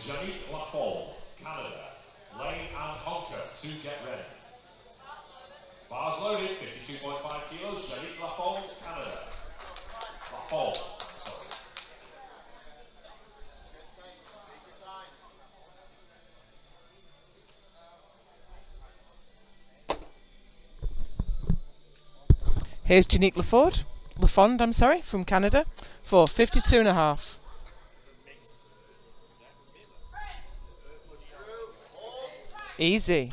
Janique Lafond, Canada. Lane and Honker to get ready. Bars loaded, 52.5 kilos. Janique Lafond, Canada. Lafond, sorry. Here's Janique Lafond, I'm sorry, from Canada, for 52.5. Easy.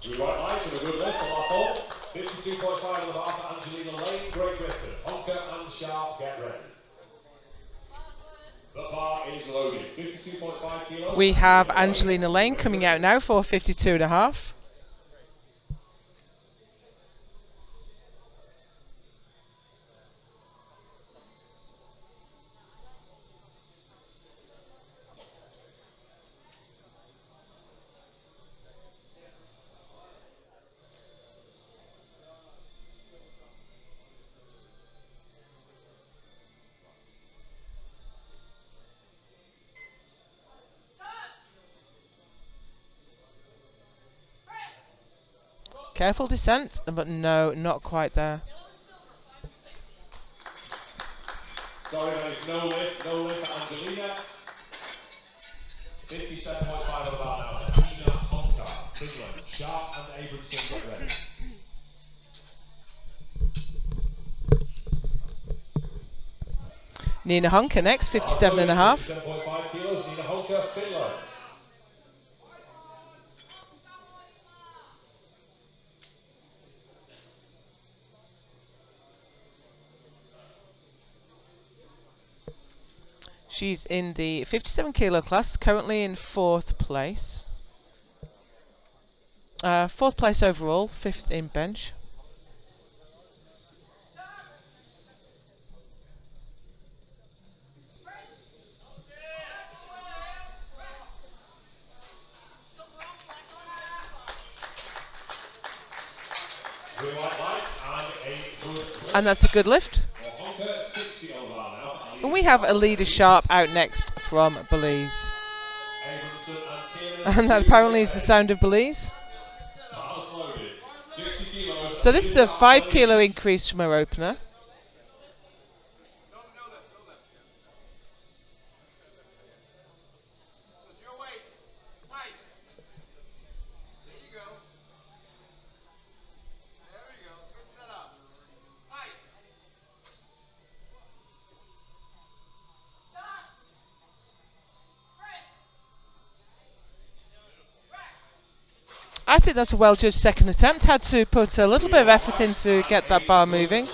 Blue white lights and a good lift from Lafond. 52.5 on the bar for Angelina Lane, Great Britain. Honker and Sharp, get ready. The bar is loaded, 52.5 kilos. We have Angelina Lane coming out now for 52.5. Careful descent, but no, not quite there. Sorry, there is no lift for Angelina. 57.5 on the bar now for Nina Honker, Finland. Sharp and Abramson get ready. Nina Honker next, 57.5. 57.5 kilos, Nina Honker, Finland. She's in the 57 kilo class, currently in 4th place. 4th place overall, 5th in bench. And that's a good lift. And we have Alida Sharp out next from Belize. And that apparently is the sound of Belize. So this is a 5 kilo increase from her opener. I think that's a well-judged second attempt. Had to put a little bit of effort in to get that bar moving,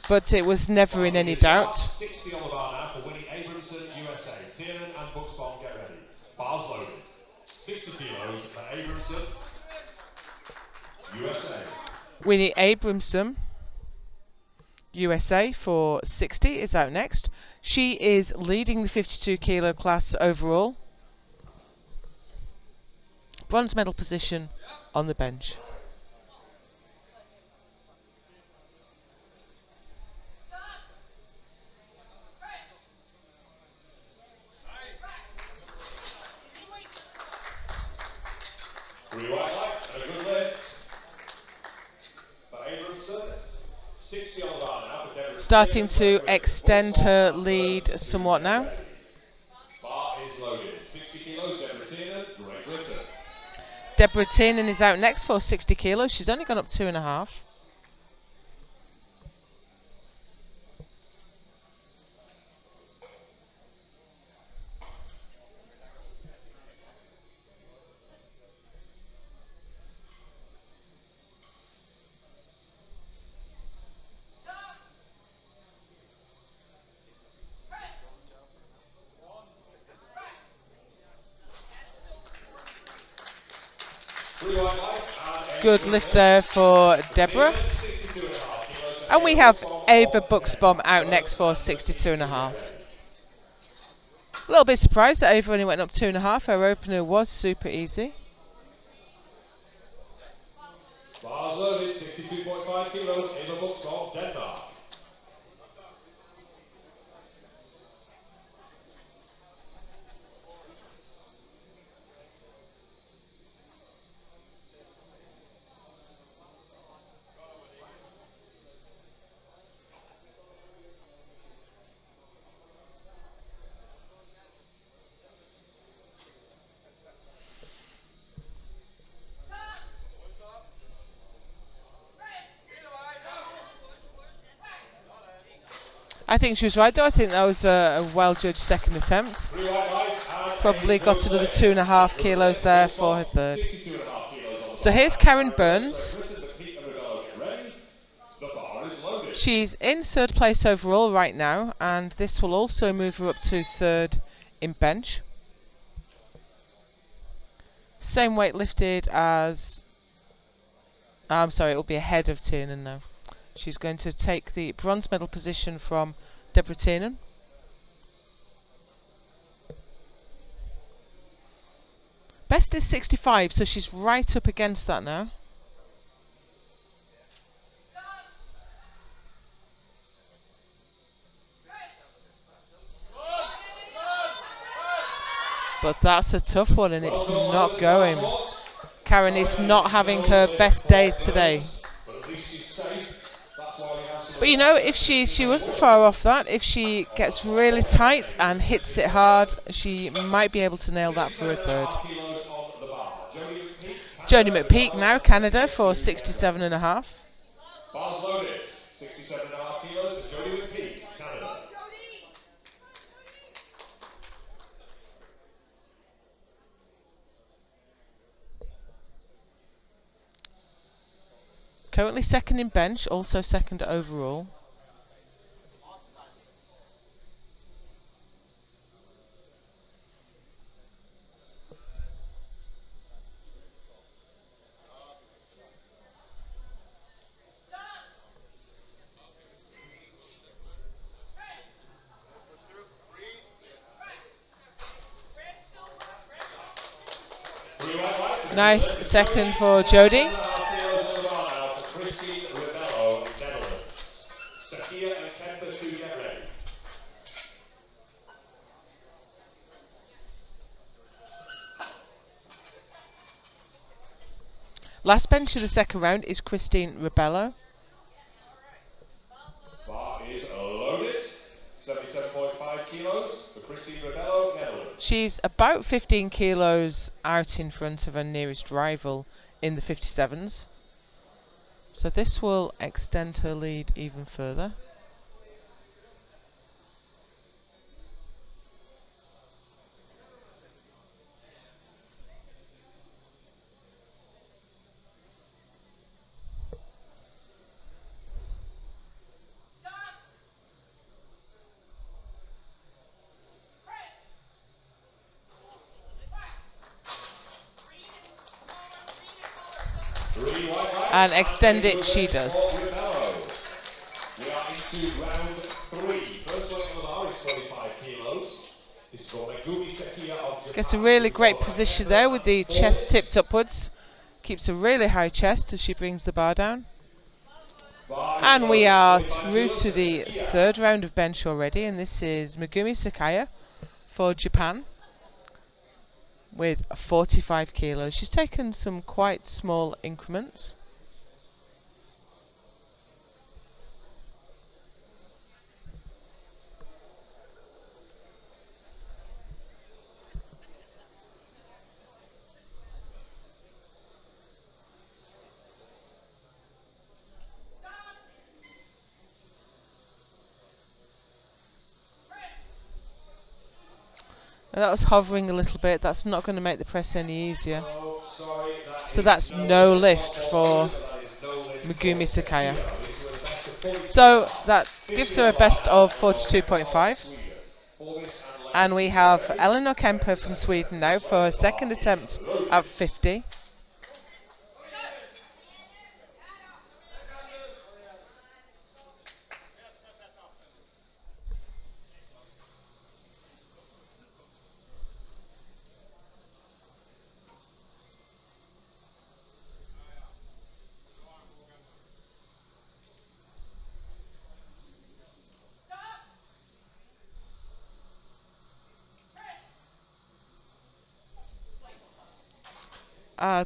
but it was never in any doubt. 60 on the bar now for Winnie Abramson, USA. Tiernan and Buxbaum, get ready. Bars loaded. 60 kilos for Abramson, USA. Winnie Abramson, USA, for 60 is out next. She is leading the 52 kilo class overall. Bronze medal position on the bench. Three white lights and a good lift. For Abramson, 60 on the bar now for Deborah. Starting to extend her lead somewhat now. Bar is loaded. 60 kilos, Deborah Tiernan, Great Britain. Deborah Tiernan is out next for 60 kilos. She's only gone up 2.5. Good lift there for Deborah. And we have Ava Buxbaum out next for 62.5. A little bit surprised that Ava only went up 2.5. Her opener was super easy. Bars loaded, 62.5 kilos, Ava Buxbaum, Denmark. I think she was right though. I think that was a well-judged second attempt. Probably got another 2.5 kilos there for her third. So here's Karen Burns. She's in third place overall right now, and this will also move her up to third in bench. Same weight lifted as... I'm sorry, it will be ahead of Tiernan now. She's going to take the bronze medal position from Deborah Tiernan. Best is 65, so she's right up against that now. But that's a tough one and it's not going. Karen is not having her best day today. But you know, if she wasn't far off that, if she gets really tight and hits it hard, she might be able to nail that for a third. Jodie McPeak now, Canada, for 67.5. Bars loaded, 67.5 kilos for Jodie McPeak, Canada. Currently second in bench, also second overall. Nice second for Jodie. Last bench of the second round is Christine Rebello. Bar is loaded. 77.5 kilos for Christine Rebello, Netherlands. She's about 15 kilos out in front of her nearest rival in the 57s. So this will extend her lead even further. And extend it she does. We are into round 3. First one on the bar is 25 kilos. This is for Megumi Sekiya of Japan. Gets a really great position there with the chest tipped upwards. Keeps a really high chest as she brings the bar down. And we are through to the third round of bench already, and this is Megumi Sekiya for Japan with 45 kilos. She's taken some quite small increments. And that was hovering a little bit. That's not going to make the press any easier. So that's no lift for Megumi Sekiya. So that gives her a best of 42.5. And we have Eleanor Kemper from Sweden now for her second attempt at 50.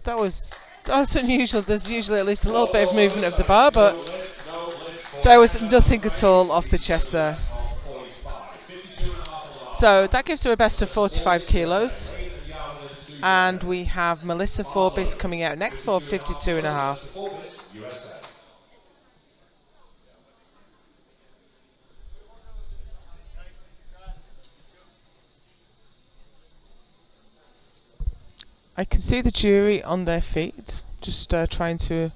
That was unusual. There's usually at least a little bit of movement of the bar, but there was nothing at all off the chest there. So that gives her a best of 45 kilos. And we have Melissa Forbes coming out next for 52.5. I can see the jury on their feet, just trying to...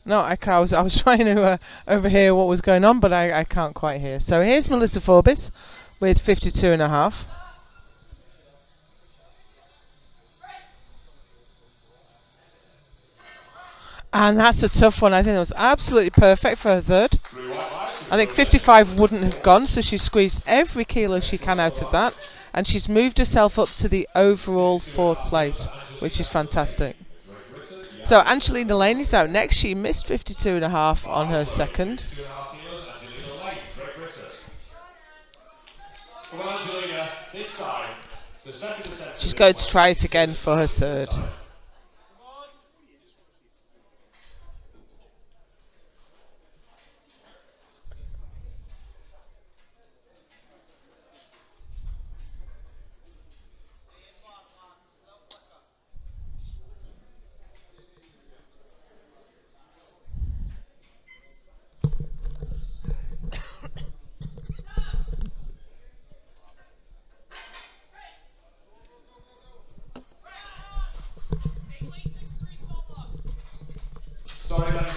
No, I was trying to overhear what was going on, but I can't quite hear. So here's Melissa Forbes with 52.5. And that's a tough one. I think it was absolutely perfect for her third. I think 55 wouldn't have gone, so she squeezed every kilo she can out of that. And she's moved herself up to the overall fourth place, which is fantastic. So Angelina Lane is out next. She missed 52.5 on her second. She's going to try it again for her third.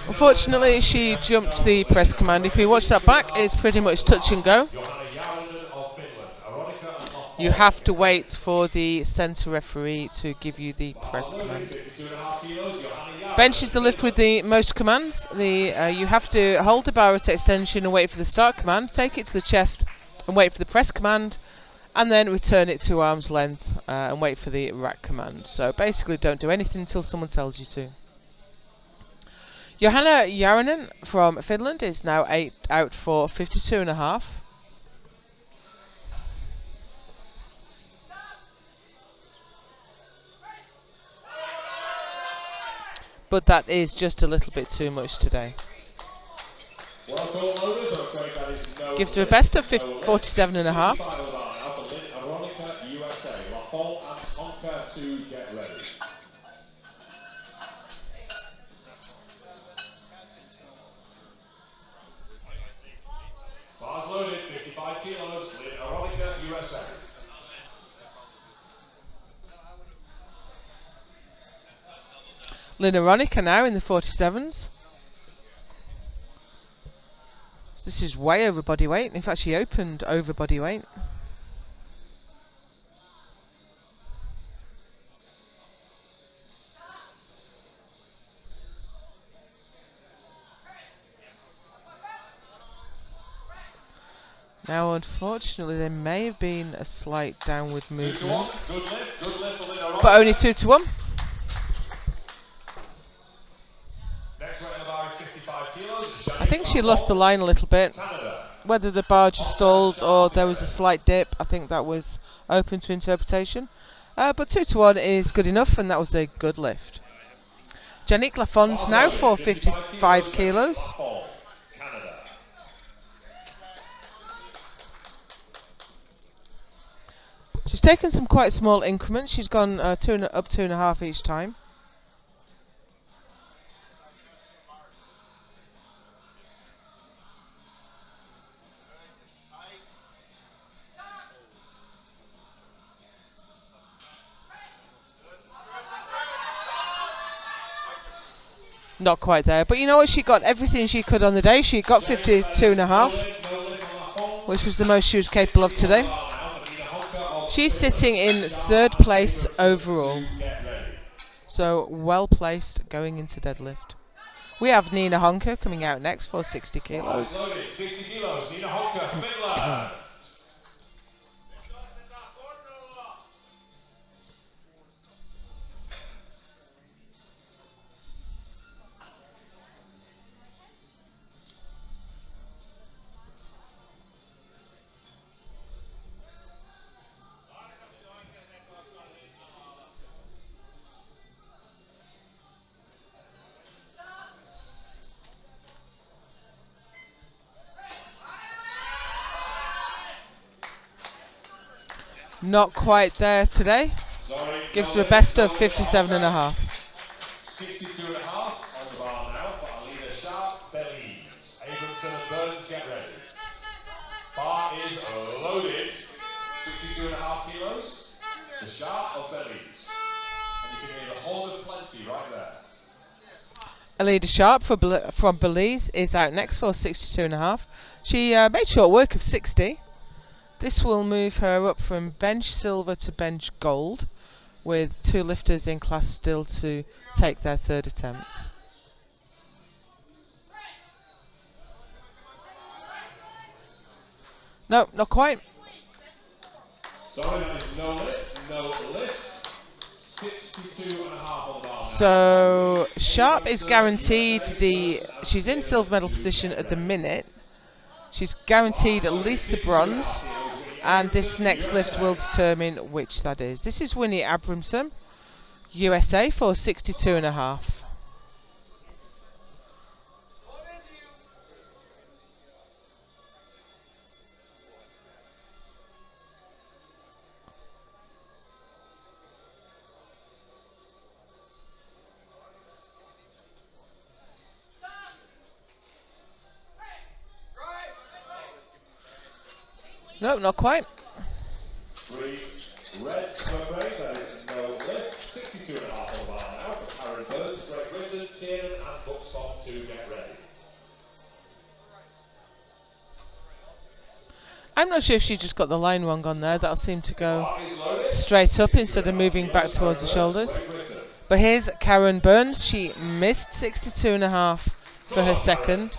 Unfortunately, she jumped the press command. If you watch that back, it's pretty much touch and go. You have to wait for the centre referee to give you the press command. Bench is the lift with the most commands. You have to hold the bar at extension and wait for the start command, take it to the chest and wait for the press command, and then return it to arm's length and wait for the rack command. So basically don't do anything until someone tells you to. Johanna Järvinen from Finland is now out for 52.5. but that is just a little bit too much today. Gives her a best of 47.5. Bars loaded, 55 kilos, Veronica, USA. Lynn Veronica now in the 47s. This is way over body weight. In fact, she opened over body weight. Now, unfortunately, there may have been a slight downward movement, but only 2 to 1. I think she lost the line a little bit. Whether the bar just stalled or there was a slight dip, I think that was open to interpretation. But 2 to 1 is good enough, and that was a good lift. Janique Lafont now for 55 kilos. She's taken some quite small increments. She's gone up 2.5 each time. Not quite there, but you know what? She got everything she could on the day. She got 52.5, which was the most she was capable of today. She's sitting in 3rd place overall, so well placed going into deadlift. We have Nina Honker coming out next for 60 kilos. Not quite there today. Gives her a best of 57.5. 62.5 on the bar now for Alina Sharp, Belize. Abramson and Burns, get ready. Bar is loaded. 62.5 kilos. The Sharp of Belize. And you can hear the horn of plenty right there. Alida Sharp from Belize is out next for 62.5. She made short work of 60. This will move her up from bench silver to bench gold, with 2 lifters in class still to take their 3rd attempts. No, not quite. Sorry, that is no lift. 62.5 on the bar. So Sharp is guaranteed she's in silver medal position at the minute. She's guaranteed at least the bronze, and this next lift will determine which that is. This is Winnie Abramson, USA, for 62.5. No, not quite. 3 reds for Craig, that is no lift. 62.5 on the bar now for Karen Burns, Great Britain, Tiernan and Buxton to get ready. I'm not sure if she just got the line wrong on there. That'll seem to go straight up instead of moving back towards the shoulders. But here's Karen Burns. She missed 62.5 for her 2nd.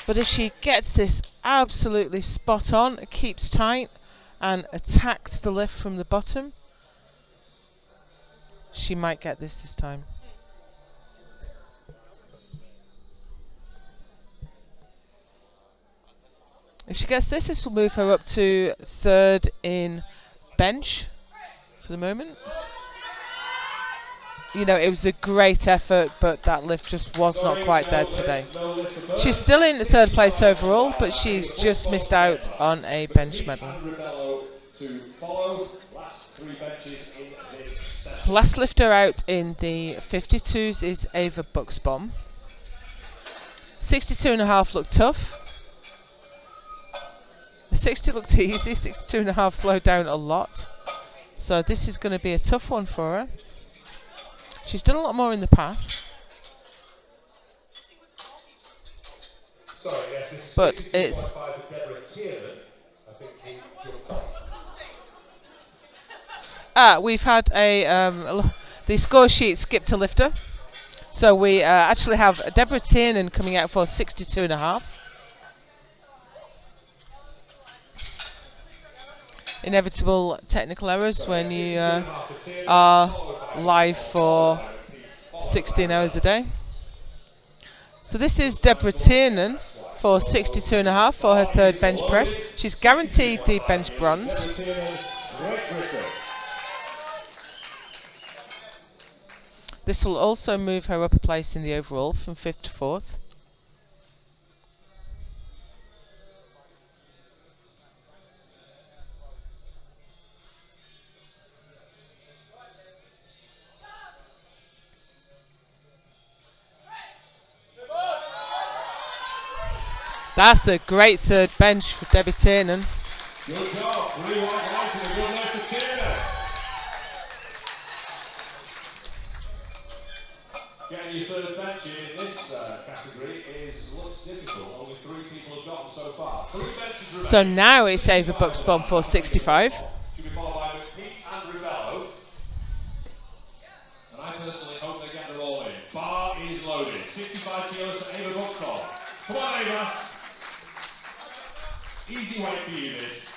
But if she gets this absolutely spot on, keeps tight and attacks the lift from the bottom, she might get this time. If she gets this will move her up to 3rd in bench for the moment. you know, it was a great effort, but that lift just was not quite there today. She's still in third place overall, but she's just missed out on a bench medal. Last lifter out in the 52s is Ava Buxbaum. 62.5 looked tough. The 60 looked easy, 62.5 slowed down a lot. So this is going to be a tough one for her. She's done a lot more in the past. But it's... we've had the score sheet skipped a lifter. So we actually have Deborah Tiernan coming out for 62.5. Inevitable technical errors when you are live for 16 hours a day. So this is Deborah Tiernan for 62.5 for her third bench press. She's guaranteed the bench bronze. This will also move her up a place in the overall from 5th to 4th. That's a great third bench for Debbie Tiernan. Good job. Really white lights and a good lift for Tiernan. Getting your third bench in this category looks difficult. Only 3 people have gotten so far. 3 benches remain. So now it's Ava Buxbaum for 65. She'll be followed by McPeak and Ribello. And I personally hope they get them all in. Bar is loaded. 65 kilos for Ava Buxbaum. Come on, Ava. Easy weight for you, this.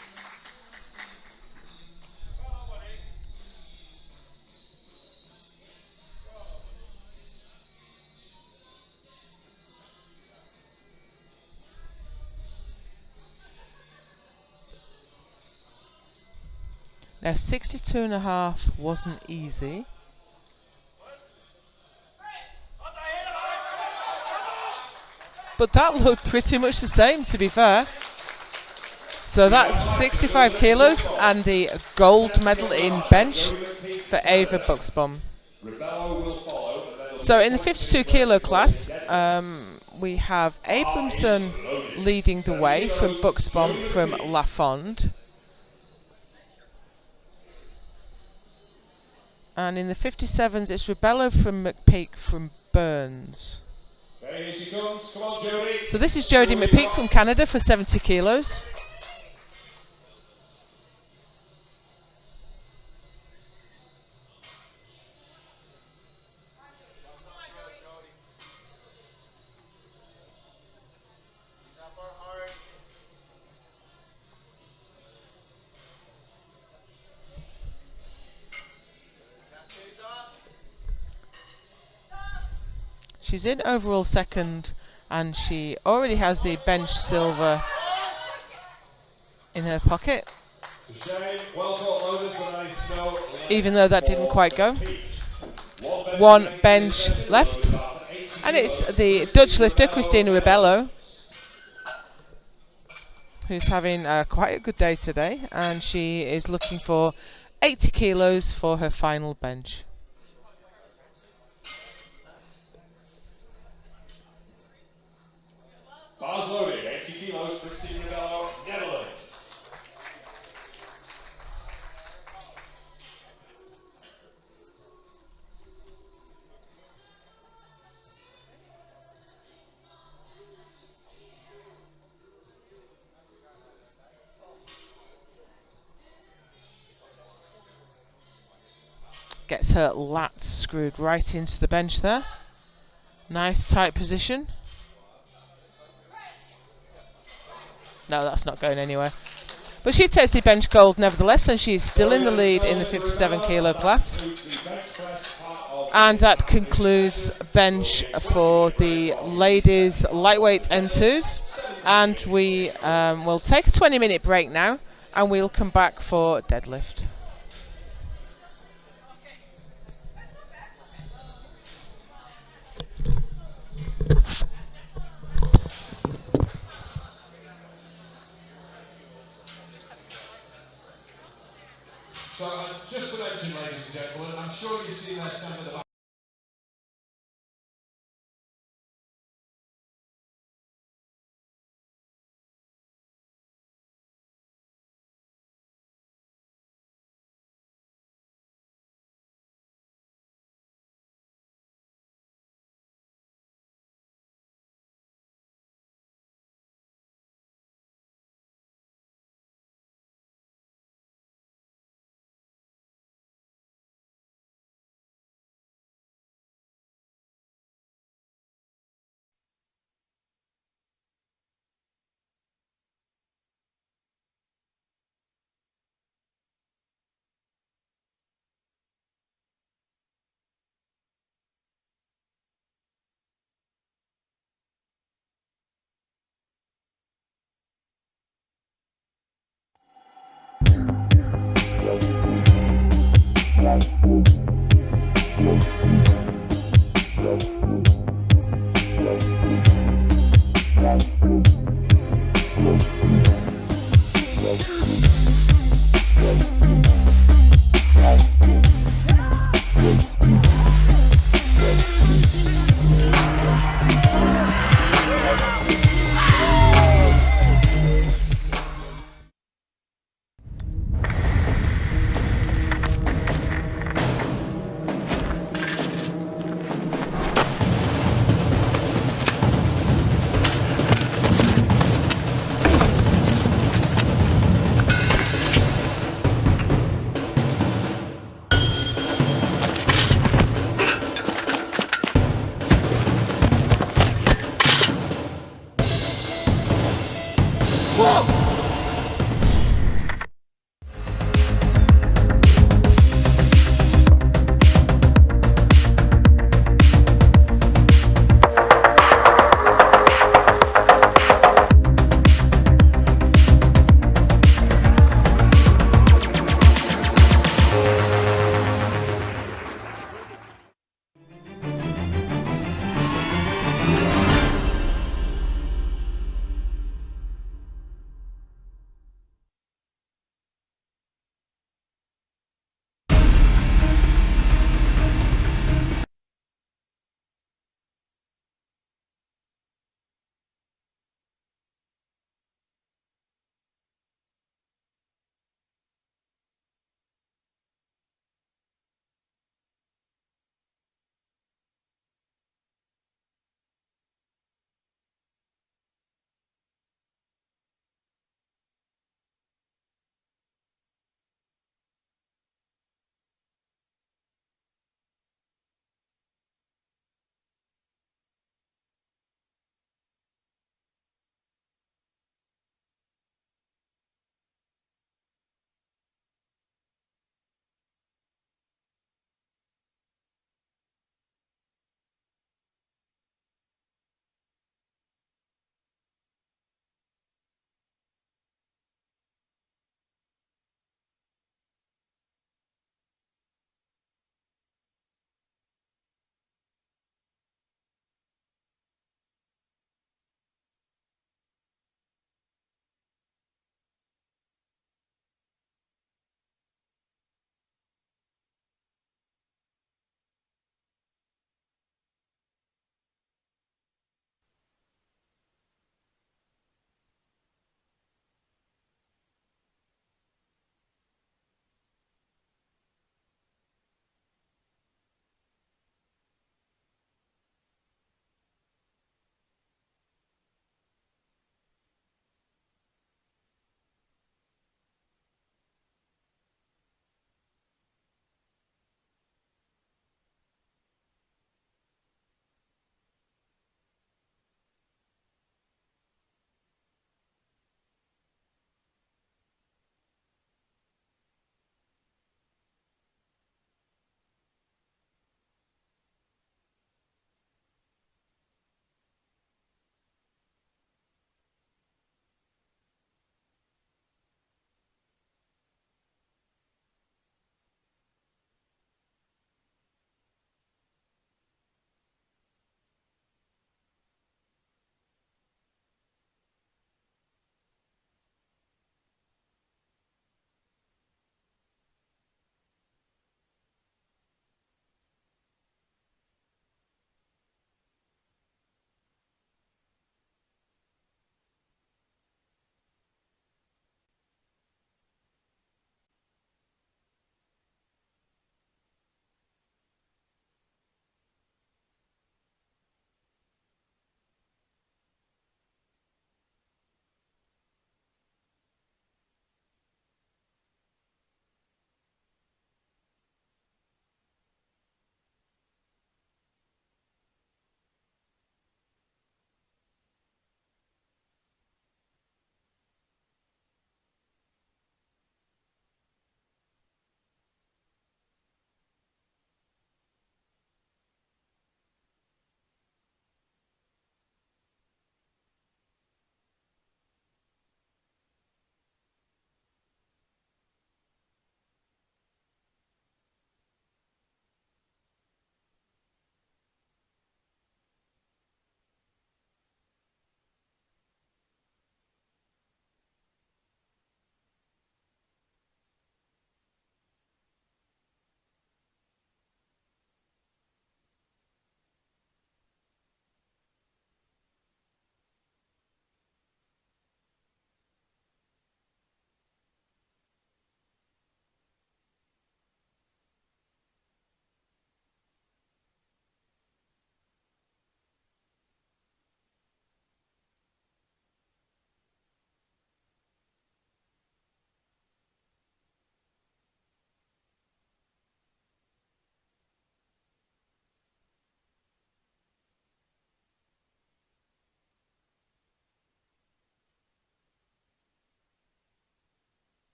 Now 62.5 wasn't easy. But that looked pretty much the same, to be fair. So that's 65 kilos and the gold medal in bench for Ava Buxbaum. So in the 52 kilo class, we have Abramson leading the way from Buxbaum from Lafond. And in the 57s, it's Ribello from McPeak from Burns. Here she comes. Come on, Jodie. So this is Jodie McPeak from Canada for 70 kilos. She's in overall second and she already has the bench silver in her pocket. Even though that didn't quite go. 1 bench left. And it's the Dutch lifter, Christina Ribello, who's having quite a good day today. And she is looking for 80 kilos for her final bench. Bars loaded, 80 kilos, Christina Ribello, Netherlands. Gets her lats screwed right into the bench there. Nice tight position. No, that's not going anywhere. But she takes the bench gold nevertheless, and she's still in the lead in the 57 kilo class. And that concludes bench for the ladies lightweight M2s. And we will take a 20-minute break now, and we'll come back for deadlift.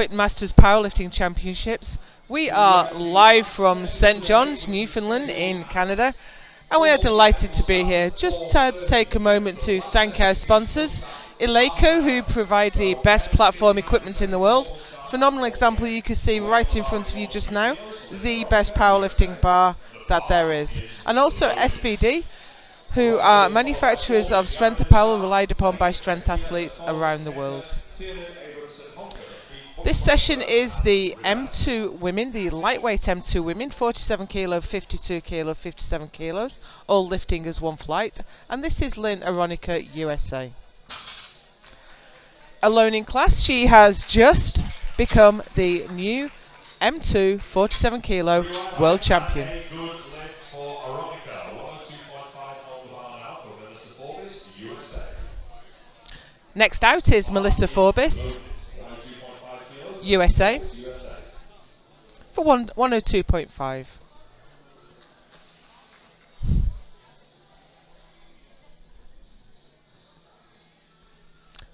Masters Powerlifting Championships. We are live from St John's, Newfoundland in Canada, and we are delighted to be here. Just to take a moment to thank our sponsors, Eleiko, who provide the best platform equipment in the world. Phenomenal example you can see right in front of you just now, the best powerlifting bar that there is. And also SBD, who are manufacturers of strength apparel relied upon by strength athletes around the world. This session is the M2 women, the lightweight M2 women, 47 kilo, 52 kilo, 57 kilos, all lifting as one flight, and this is Lynn Aronica, USA. Alone in class, she has just become the new M2 47 kilo world champion. Next out is Melissa Forbes, USA, for 102.5.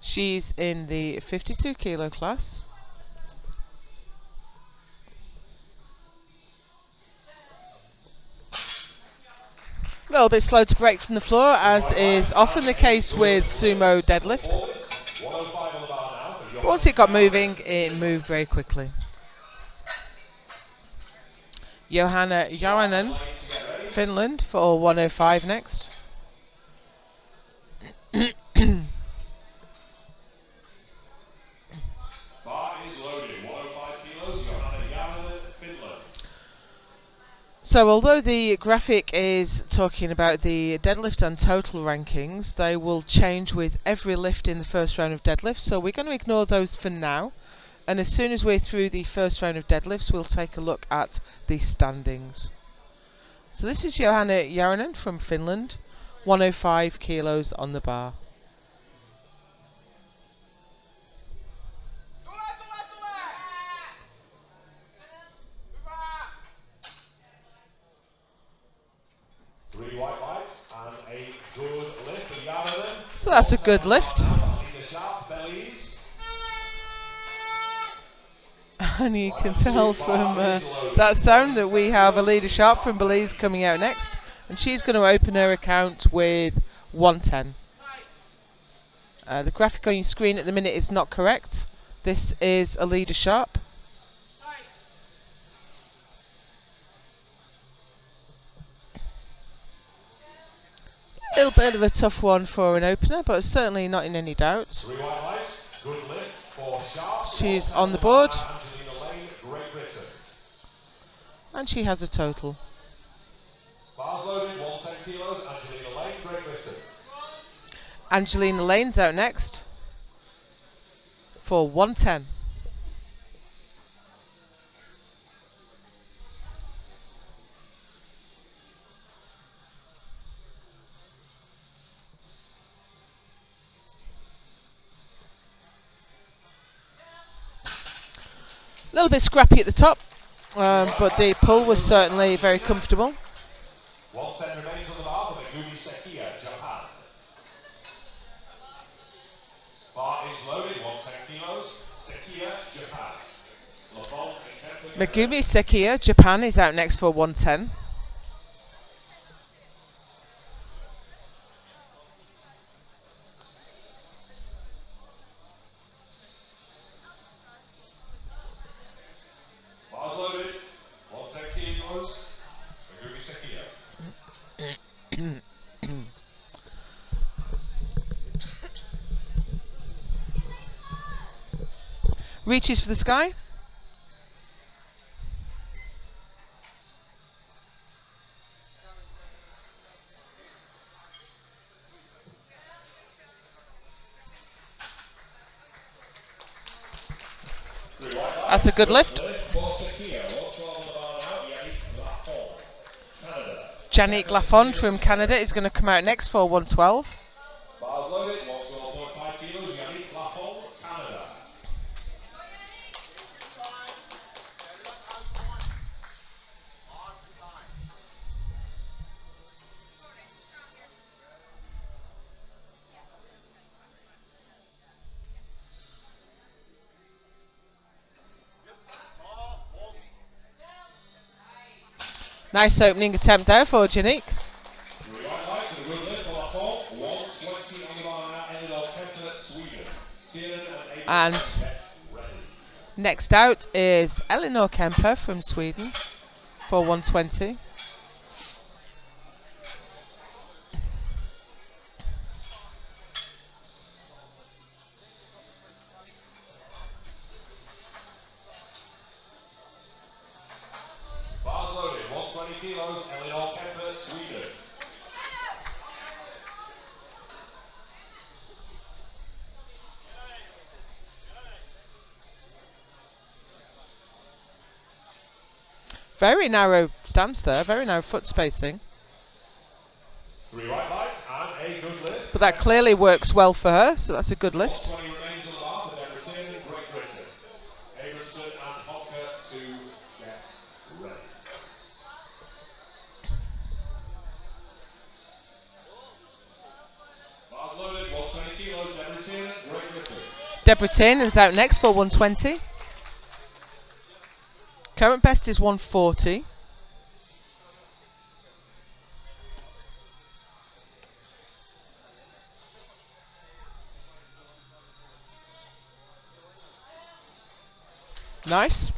She's in the 52 kilo class. A little bit slow to break from the floor, as is often the case with sumo deadlift. But once it got moving, it moved very quickly. Johanna Jaranen, Finland, for 105 next. So although the graphic is talking about the deadlift and total rankings, they will change with every lift in the first round of deadlifts, so we're going to ignore those for now, and as soon as we're through the first round of deadlifts we'll take a look at the standings. So this is Johanna Jaranen from Finland, 105 kilos on the bar. So that's a good lift. And you can tell from that sound that we have Alida Sharp from Belize coming out next. And she's going to open her account with 110. The graphic on your screen at the minute is not correct. This is Alida Sharp. A little bit of a tough one for an opener, but certainly not in any doubt. She's on the board, and she has a total. Angelina Lane's out next for 110. A little bit scrappy at the top, but the pull was certainly very comfortable. 110 remains on the bar for Megumi Sekiya, Japan. Bar is loaded, 110 kilos, Sekiya, Japan. Megumi Sekiya, Japan is out next for 110. Reaches for the sky. That's a good lift. Yannick Lafond from Canada is going to come out next for 112. Nice opening attempt there for Yannick. And next out is Elinor Kemper from Sweden for 120. kilos, Eleanor Kemper, Sweden. Very narrow stance there, very narrow foot spacing. 3 white lights and a good lift. But that clearly works well for her, so that's a good lift. 20 remains on the bar for Debretin and Great Britain. Abramson and Honker to get ready. Bars loaded, 120 kilos, Debretin, Great Britain. Debretin is out next for 120. Current best is 140. Nice.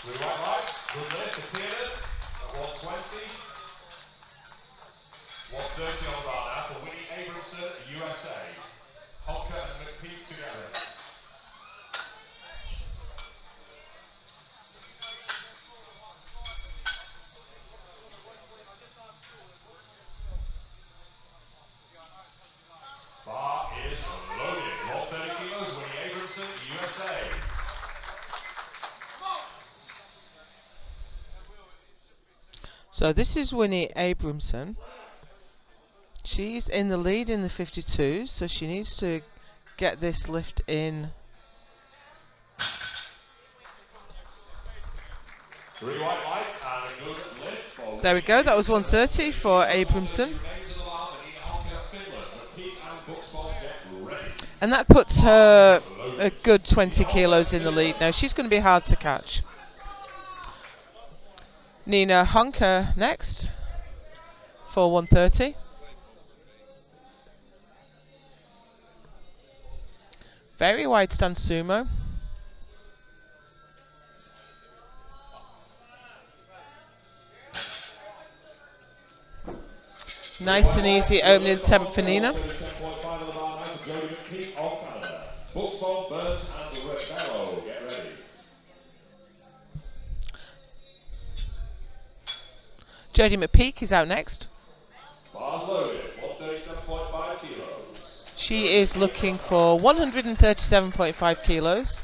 3 white lights, good lift for Taylor at 120. 130 on the bar now for Winnie Abramson, USA. Honker and McPeak together. Bar is loaded. 130 kilos, Winnie Abramson, USA. So this is Winnie Abramson. She's in the lead in the 52, so she needs to get this lift in. 3 white lights and a good lift for There we go, that was 130 for Abramson. And that puts her a good 20 kilos in the lead now. She's going to be hard to catch. Nina Honker next for 130. Very wide stance sumo. Nice and easy opening attempt for Nina. Jodie McPeak is out next. Bars loaded, 137.5 kilos. She is looking for 137.5 kilos.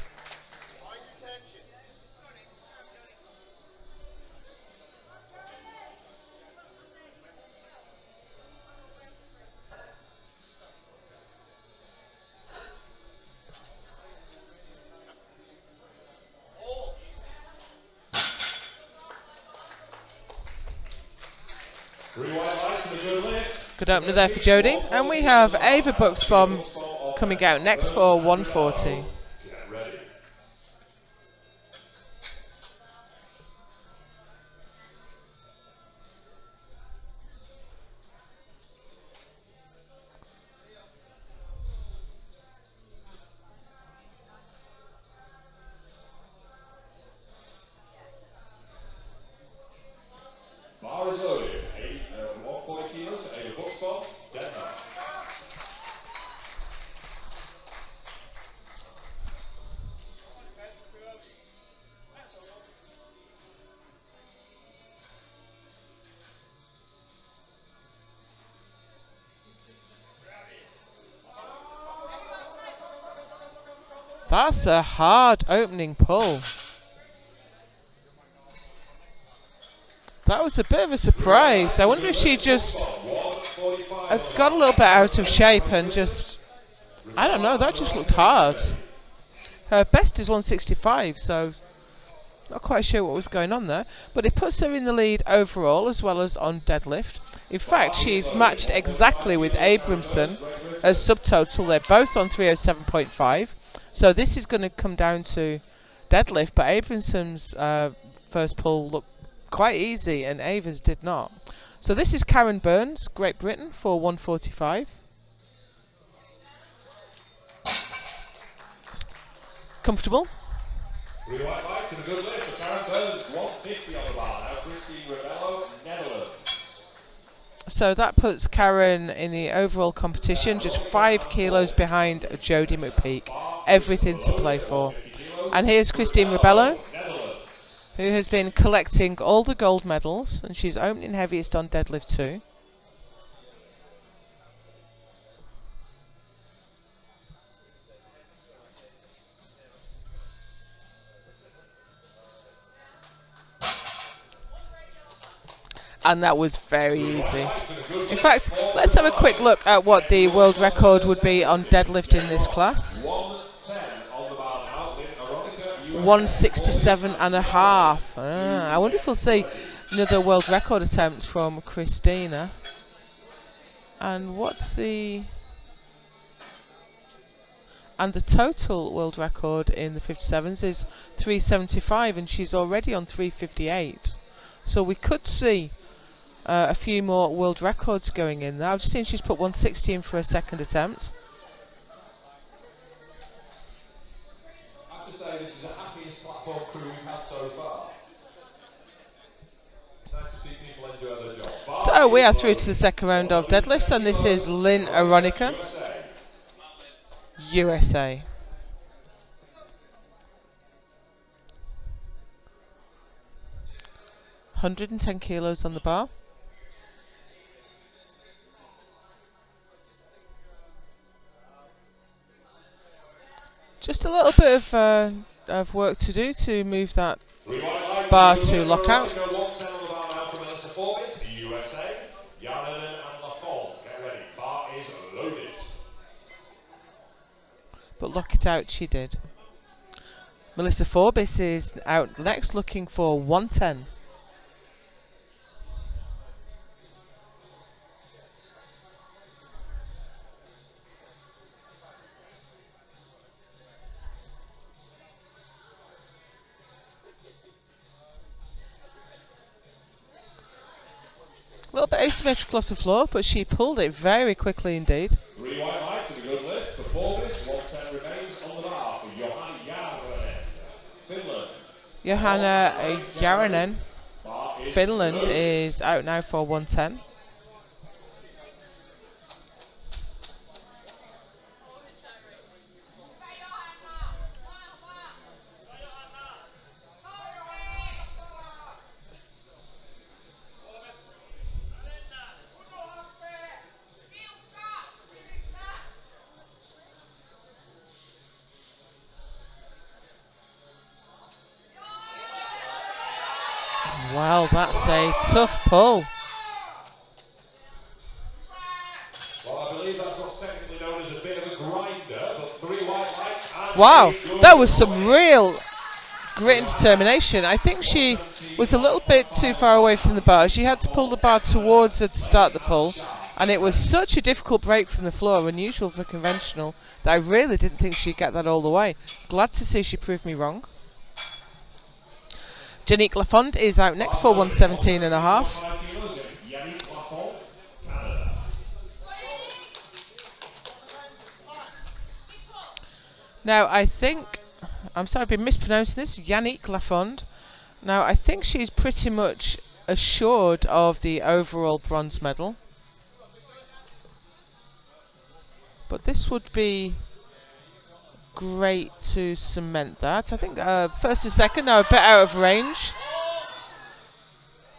Good opener there for Jodie. And we have Ava Buxbaum coming out next for 140. Bar is loaded. 140 kilos, Ava Buxbaum, Denmark. That's a hard opening pull. That was a bit of a surprise. I wonder if she just got a little bit out of shape and just, I don't know, that just looked hard. Her best is 165, so not quite sure what was going on there. But it puts her in the lead overall as well as on deadlift. In fact, she's matched exactly with Abramson as subtotal. They're both on 307.5. So this is going to come down to deadlift, but Abramson's first pull looked quite easy and Ava's did not. So this is Karen Burns, Great Britain, for 145. Comfortable. Really white lights and a good lift for Karen Burns, 150 on the bar now. Christine Rebello, Netherlands. So that puts Karen in the overall competition just 5 kilos behind Jodie McPeak. Everything to play for. And here's Christine Rebello. who has been collecting all the gold medals, and she's opening heaviest on deadlift too. And that was very easy. In fact, let's have a quick look at what the world record would be on deadlift in this class. 167.5. I wonder if we'll see another world record attempt from Christina. And what's the... And the total world record in the 57s is 375, and she's already on 358. So we could see a few more world records going in there. I've just seen she's put 160 in for a second attempt. I have to say, this is the happiest platform crew we've had so far. Nice to see people enjoy their job. So we are through to the second round of deadlifts, and this is Lynn Aronica, USA. (110 kilos on the bar). Just a little bit of work to do to move that bar to lockout. But lock it out she did. Melissa Forbes is out next, looking for 110. A little bit asymmetrical off the floor, but she pulled it very quickly indeed. 3 white lights and a good lift for Forbes. 110 remains on the bar for Johanna Järvinen, Finland. Johanna Järvinen, Finland, is out now for 110. Well, that's a tough pull. Well, I believe that's what's technically known as a bit of a grinder, but 3 white lights and Wow, that was some real grit and determination. I think she was a little bit too far away from the bar. She had to pull the bar towards her to start the pull, and it was such a difficult break from the floor, unusual for conventional, that I really didn't think she'd get that all the way. Glad to see she proved me wrong. Janique Lafond is out next for 117.5. Now I think, I'm sorry I've been mispronouncing this, Yannick Lafond. Now I think she's pretty much assured of the overall bronze medal. But this would be great to cement that. I think first and second are a bit out of range.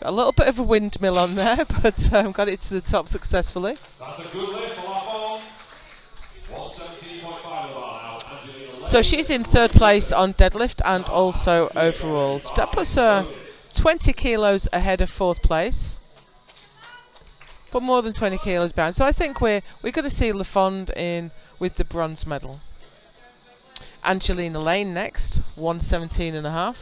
Got a little bit of a windmill on there, but got it to the top successfully. That's a good lift for Lafond. 117.5 so she's in third place on deadlift and also overall. So that puts her 20 kilos ahead of fourth place, but more than 20 kilos behind. So I think we're going to see Lafond in with the bronze medal. Angelina Lane next, 117.5.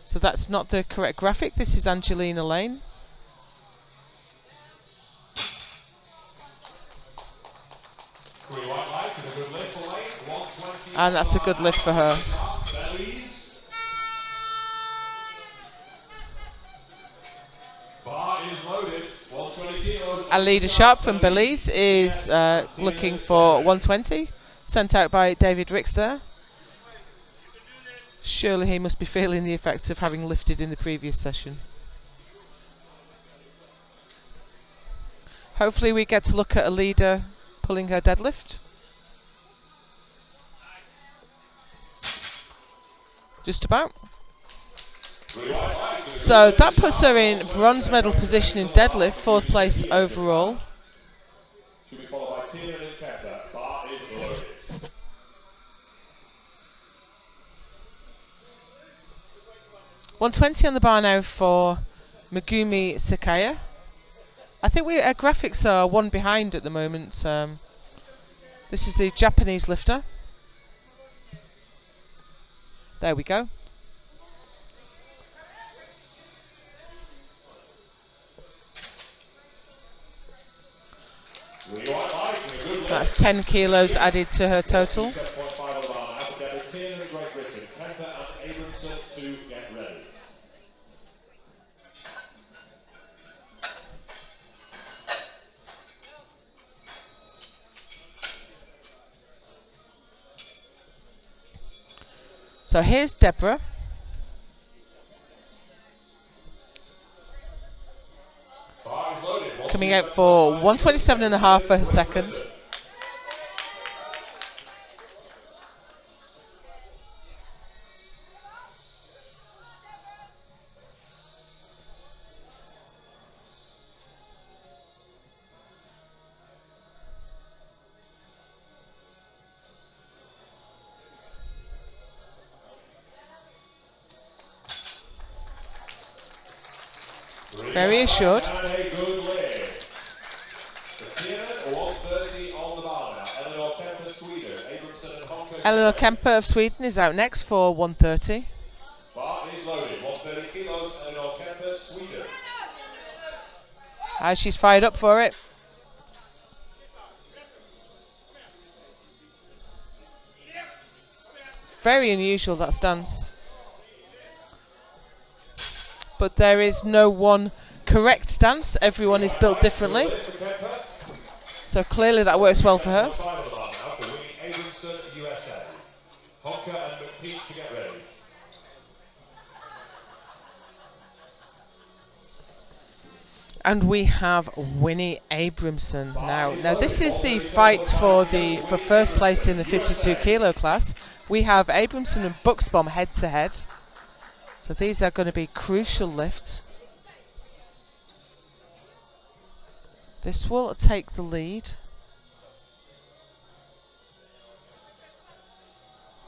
So that's not the correct graphic. This is Angelina Lane. And that's a good lift for her. Alida Sharp from Belize is looking for 120, sent out by David Ricks there. Surely he must be feeling the effects of having lifted in the previous session. Hopefully we get to look at Alida pulling her deadlift. Just about. So that puts her in bronze medal position in deadlift, 4th place overall. Should be followed by Tina and Kepler. Bar is loaded. $120 on the bar now for Megumi Sakaya. I think our graphics are one behind at the moment. This is the Japanese lifter. There we go. That's 10 kilos added to her total. So here's Deborah. Coming out for 127.5 for her second. Very assured. Eleanor Kemper of Sweden is out next for 130. Bar is loaded. 130 kilos. Eleanor Kemper, Sweden. As she's fired up for it. Very unusual, that stance. But there is no one correct stance. Everyone is built differently. So clearly that works well for her. And we have Winnie Abramson now. Now this is the fight for first place in the 52 kilo class. We have Abramson and Buxbaum head to head. So these are going to be crucial lifts. This will take the lead.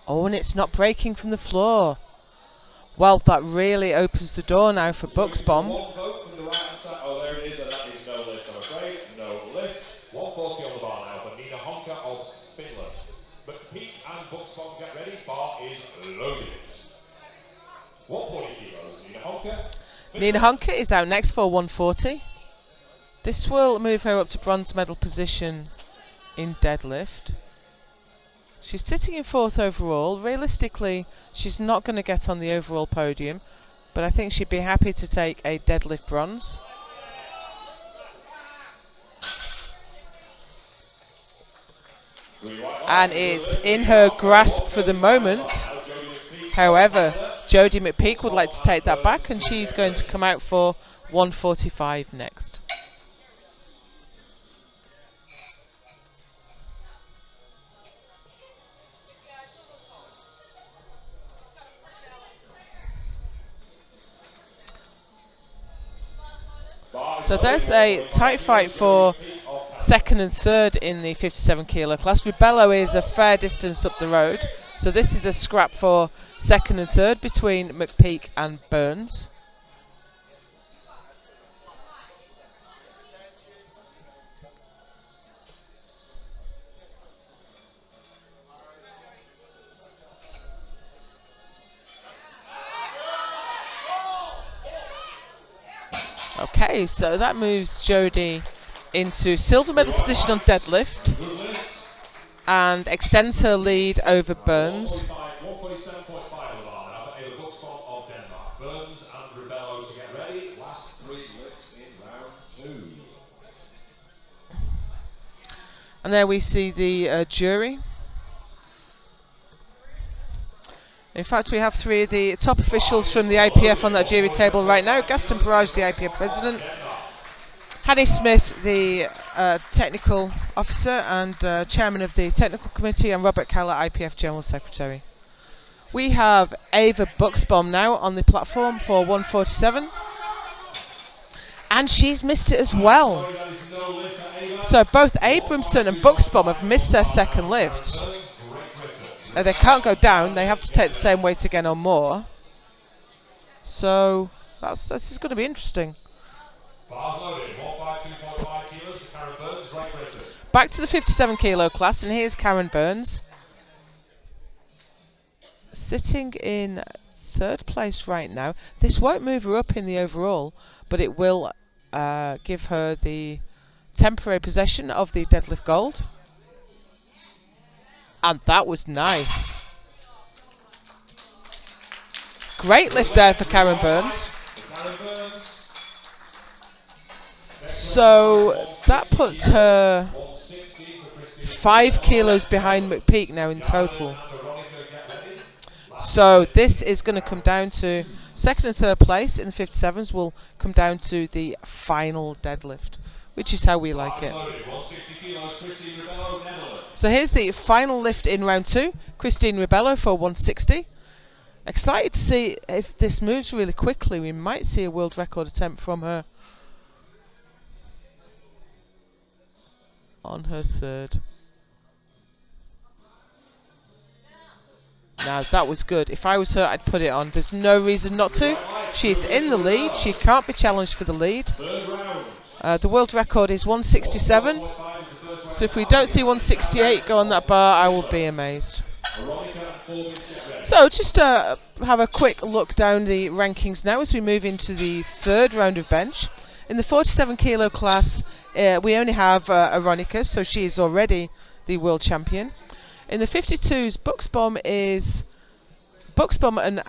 Oh, and it's not breaking from the floor. Well, that really opens the door now for Buxbaum. Oh, there it is, and that is no lift, I'm afraid. No lift. 140 on the bar now for Nina Honka of Finland. McPeak and Buxbaum, get ready. Bar is loaded. 140 kilos, Nina Honka. Nina Honka is out next for 140. This will move her up to bronze medal position in deadlift. She's sitting in 4th overall. Realistically, she's not going to get on the overall podium, but I think she'd be happy to take a deadlift bronze. And it's in her grasp for the moment. However, Jodie McPeak would like to take that back, and she's going to come out for 145 next. So there's a tight fight for 2nd and 3rd in the 57 kilo class. Ribello is a fair distance up the road. So this is a scrap for 2nd and 3rd between McPeak and Burns. Okay, so that moves Jodie into silver medal position on deadlift and extends her lead over Burns. 147.5 of Ava Buxbaum of Denmark. Burns and Ribello to get ready. Last 3 lifts in round 2. And there we see the jury. In fact, we have 3 of the top officials from the IPF on that jury table right now. Gaston Parage, the IPF president. Hanny Smith, the technical officer and chairman of the technical committee, and Robert Keller, IPF general secretary. We have Ava Buxbaum now on the platform for 147, and she's missed it as well. So both Abramson and Buxbaum have missed their second lifts. They can't go down, they have to take the same weight again or more. So this is going to be interesting. Back to the 57 kilo class, and here's Karen Burns, sitting in third place right now. This won't move her up in the overall, but it will give her the temporary possession of the deadlift gold. And that was nice. Great lift there for Karen Burns. So that puts her 5 kilos behind McPeak now in total. So this is going to come down to second and third place in the 57s will come down to the final deadlift, which is how we like it. So here's the final lift in round 2. Christine Ribello for 160. Excited to see if this moves really quickly. We might see a world record attempt from her on her third. Now that was good. If I was her, I'd put it on. There's no reason not to. She's in the lead. She can't be challenged for the lead. The world record is 167. So if we don't see 168 go on that bar, I will be amazed. So just have a quick look down the rankings now as we move into the third round of bench. In the 47 kilo class, we only have Aronica, so she is already the world champion. In the 52s, Buxbaum and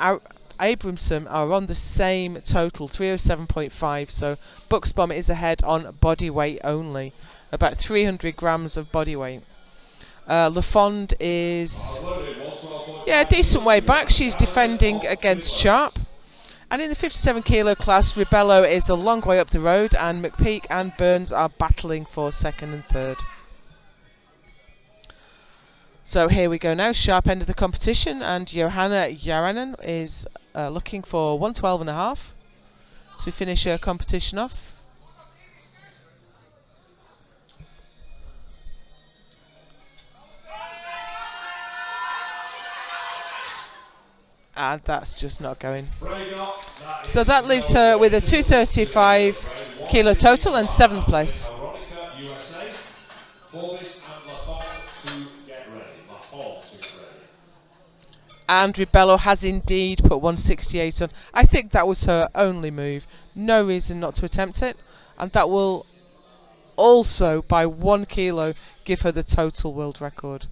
Abramson are on the same total, 307.5. So Buxbaum is ahead on body weight only, about 300 grams of body weight. LaFond is a decent way back. She's defending against Sharp. And in the 57 kilo class, Ribello is a long way up the road, and McPeak and Burns are battling for second and third. So here we go now, sharp end of the competition, and Johanna Jaranen is looking for 112.5 to finish her competition off. And that's just not going. So that leaves her with a 235 kilo total and 7th place. And Ribello has indeed put 168 on. I think that was her only move. No reason not to attempt it. And that will also, by 1 kilo, give her the total world record.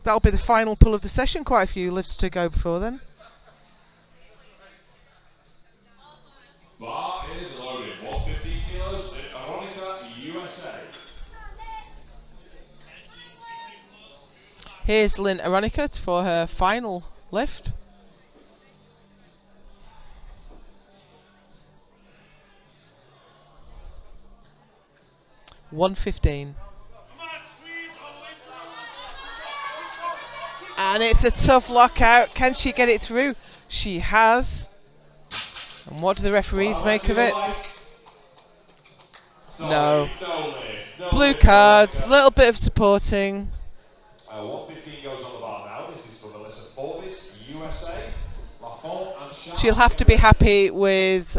That'll be the final pull of the session. Quite a few lifts to go before then. Bar is loaded. 150 kilos. Veronica, USA. Here's Lynn Aronica for her final lift. $115. And it's a tough lockout. Can she get it through? She has. And what do the referees make of it? No. Blue cards, little bit of supporting. 115 goes on the bar now. This is for Melissa Forbes, USA. She'll have to be happy with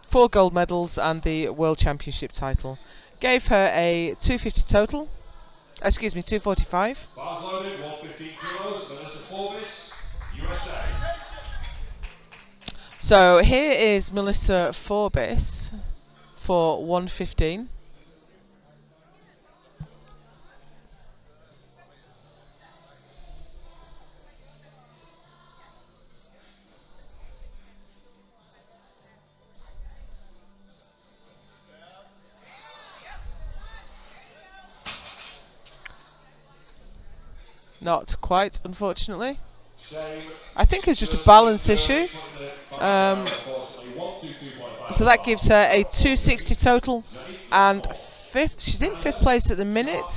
4 gold medals and the World Championship title. Gave her a 250 total. Excuse me, 245. Bars loaded, 115 kilos. Melissa Forbes, USA. So here is Melissa Forbes for 115. Not quite, unfortunately. I think it's just a balance issue. So that gives her a 260 total and fifth. She's in fifth place at the minute,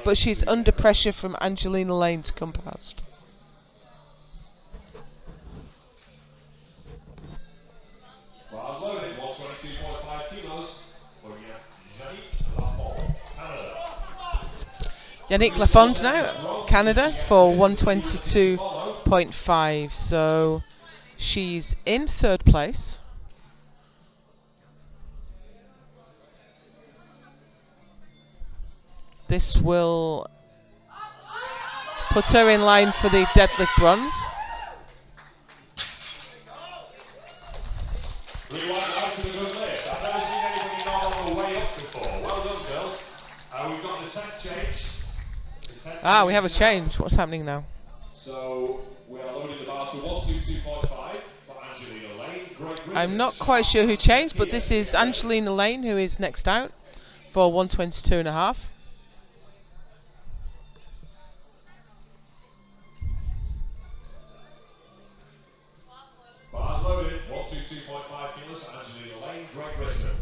but she's under pressure from Angelina Lane to come past. Yannick Lafond now, Canada, for 122.5. So she's in third place. This will put her in line for the deadlift bronze. We've got the tech change. We have a change. What's happening now? So we are loading the bar to 122.5 for Angelina Lane. I'm not quite sure who changed, but this is Angelina Lane who is next out for 122.5. Bars loaded, 122.5 kilos for Angelina Lane, Great Britain.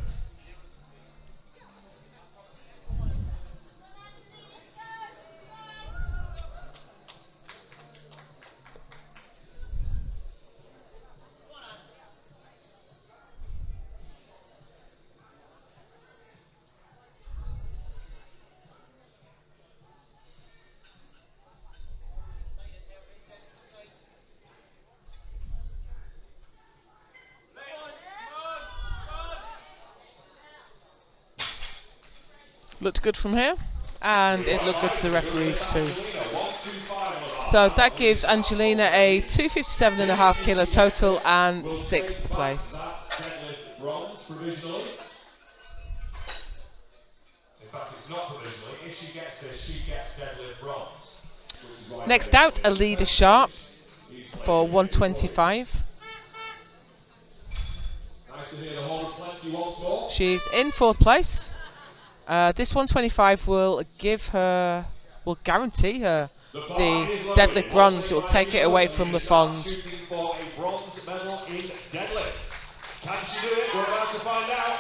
Looked good from here, and it looked good to the referees too. So that gives Angelina a 257.5 kilo total and sixth place. Next out, Alida Sharp for 125. She's in fourth place. This 125 will guarantee her the deadlift bronze. It will take it away from Lafond. Shooting for a bronze medal in deadlift. Can she do it? We're about to find out.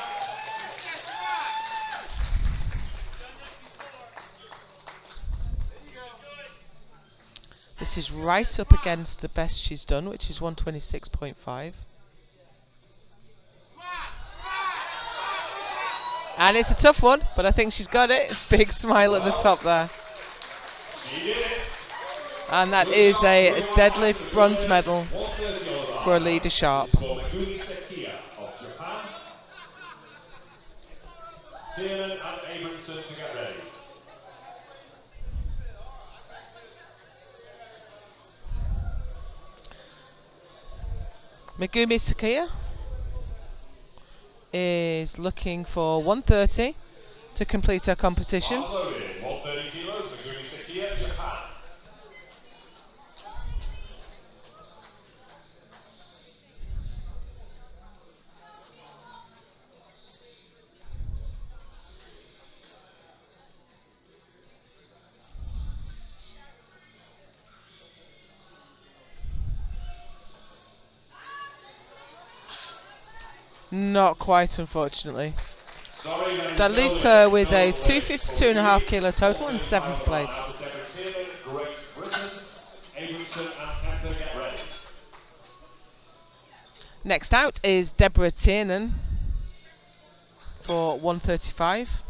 This is right up against the best she's done, which is 126.5. And it's a tough one, but I think she's got it. Big smile at the top there. And that is a deadlift bronze medal for Alida Sharp. Megumi Sakia is looking for 130 to complete her competition. 130 kilos, Megumi Sakia, Japan. Not quite, unfortunately. That leaves her with a 252.5 kilo total in seventh place. Next out is Deborah Tiernan for 135.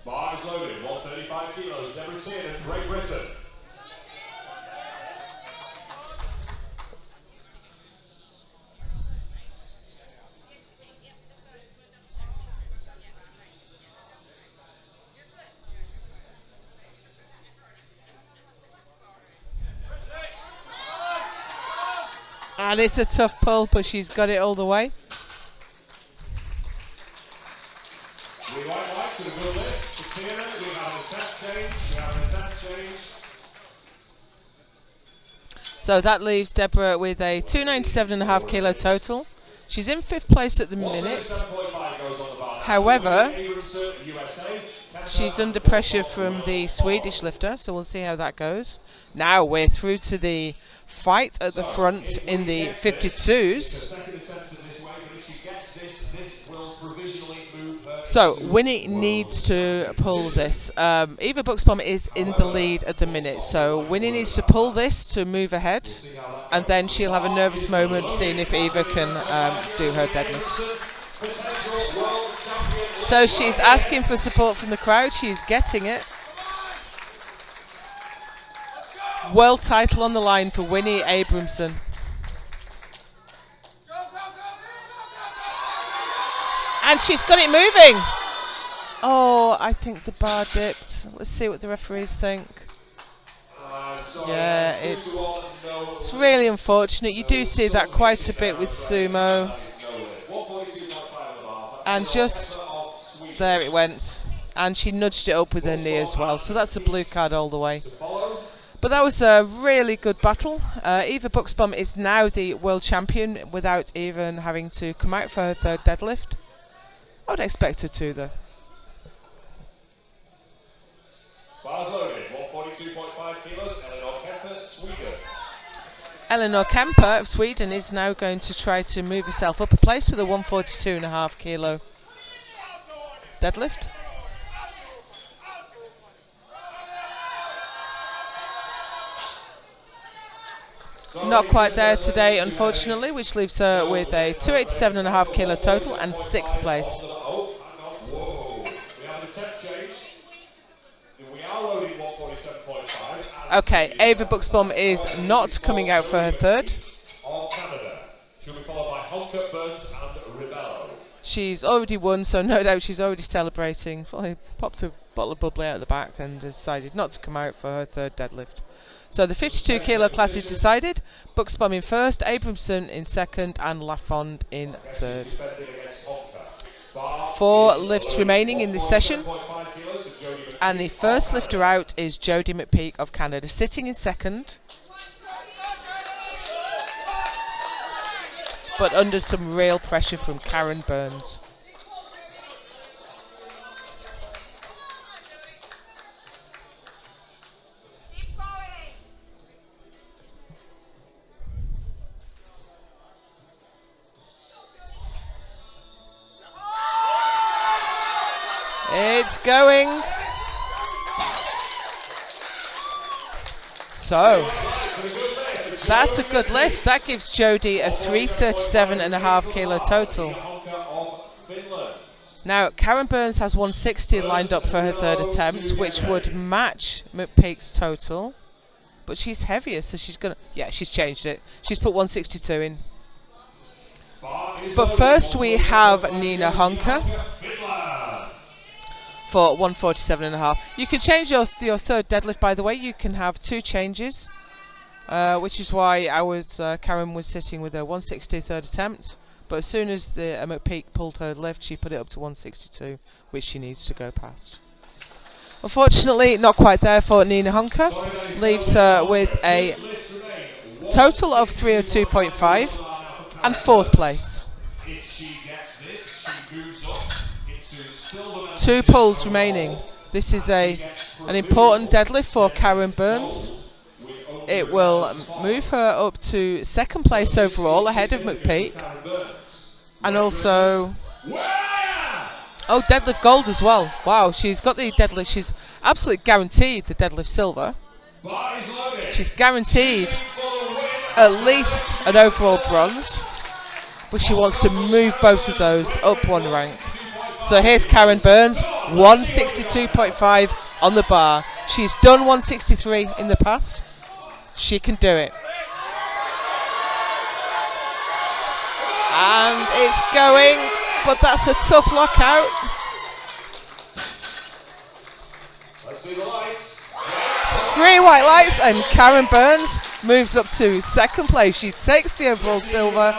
Bar is loaded, 135 kilos, Deborah Tiernan, Great Britain. And it's a tough pull, but she's got it all the way. We like to the good lift. For Tiernan, we have an attack change. We have an attack change. So that leaves Deborah with a 297.5 kilo total. She's in fifth place at the minute. However, She's under pressure from the Swedish lifter, so we'll see how that goes. Now we're through to the fight at the front in the 52s. So Winnie needs to pull this. Eva Buxbaum is in the lead at the minute, so Winnie needs to pull this to move ahead, and then she'll have a nervous moment seeing if Eva can do her deadlift. So she's asking for support from the crowd. She's getting it. World title on the line for Winnie Abramson. And she's got it moving. Oh, I think the bar dipped. Let's see what the referees think. Yeah, it's really unfortunate. You do see that quite a bit with sumo. And just there it went. And she nudged it up with her knee as well. So that's a blue card all the way. But that was a really good battle. Eva Buxbaum is now the world champion without even having to come out for her third deadlift. I would expect her to, though. Bars loaded, 142.5 kilos, Eleanor Kemper, Sweden. Eleanor Kemper of Sweden is now going to try to move herself up a place with a 142.5 kilo deadlift. Not quite there today, unfortunately, which leaves her with a 287.5 kilo total and 6th place. Okay, Eva Buxbaum is not coming out for her third. She's already won, so no doubt she's already celebrating. Well, popped a bottle of bubbly out of the back and decided not to come out for her third deadlift. So the 52 kilo class is decided. Buxbaum in first, Abramson in second, and Lafond in third. 4 lifts remaining in this session. And the first lifter out is Jodie McPeak of Canada, sitting in second. But under some real pressure from Karen Burns. It's going. So, that's a good lift. That gives Jodie a 337.5 kilo total. Now, Karen Burns has 160 lined up for her third attempt, which would match McPeak's total. But she's heavier, so she's going to... Yeah, she's changed it. She's put 162 in. But first we have Nina Honker for 147.5. You can change your third deadlift, by the way. You can have 2 changes, which is why Karen was sitting with a 160 third attempt. But as soon as the McPeak pulled her lift, she put it up to 162, which she needs to go past. Unfortunately, not quite there for Nina Honker. Leaves her with a total of 302.5 and 4th place. 2 pulls remaining. This is an important deadlift for Karen Burns. It will move her up to 2nd place overall, ahead of McPeak. And also... Oh, deadlift gold as well. Wow, she's got the deadlift. She's absolutely guaranteed the deadlift silver. She's guaranteed at least an overall bronze. But she wants to move both of those up 1 rank. So here's Karen Burns, 162.5 on the bar. She's done 163 in the past. She can do it. And it's going, but that's a tough lockout. Let's see the lights. 3 white lights, and Karen Burns moves up to 2nd place. She takes the overall silver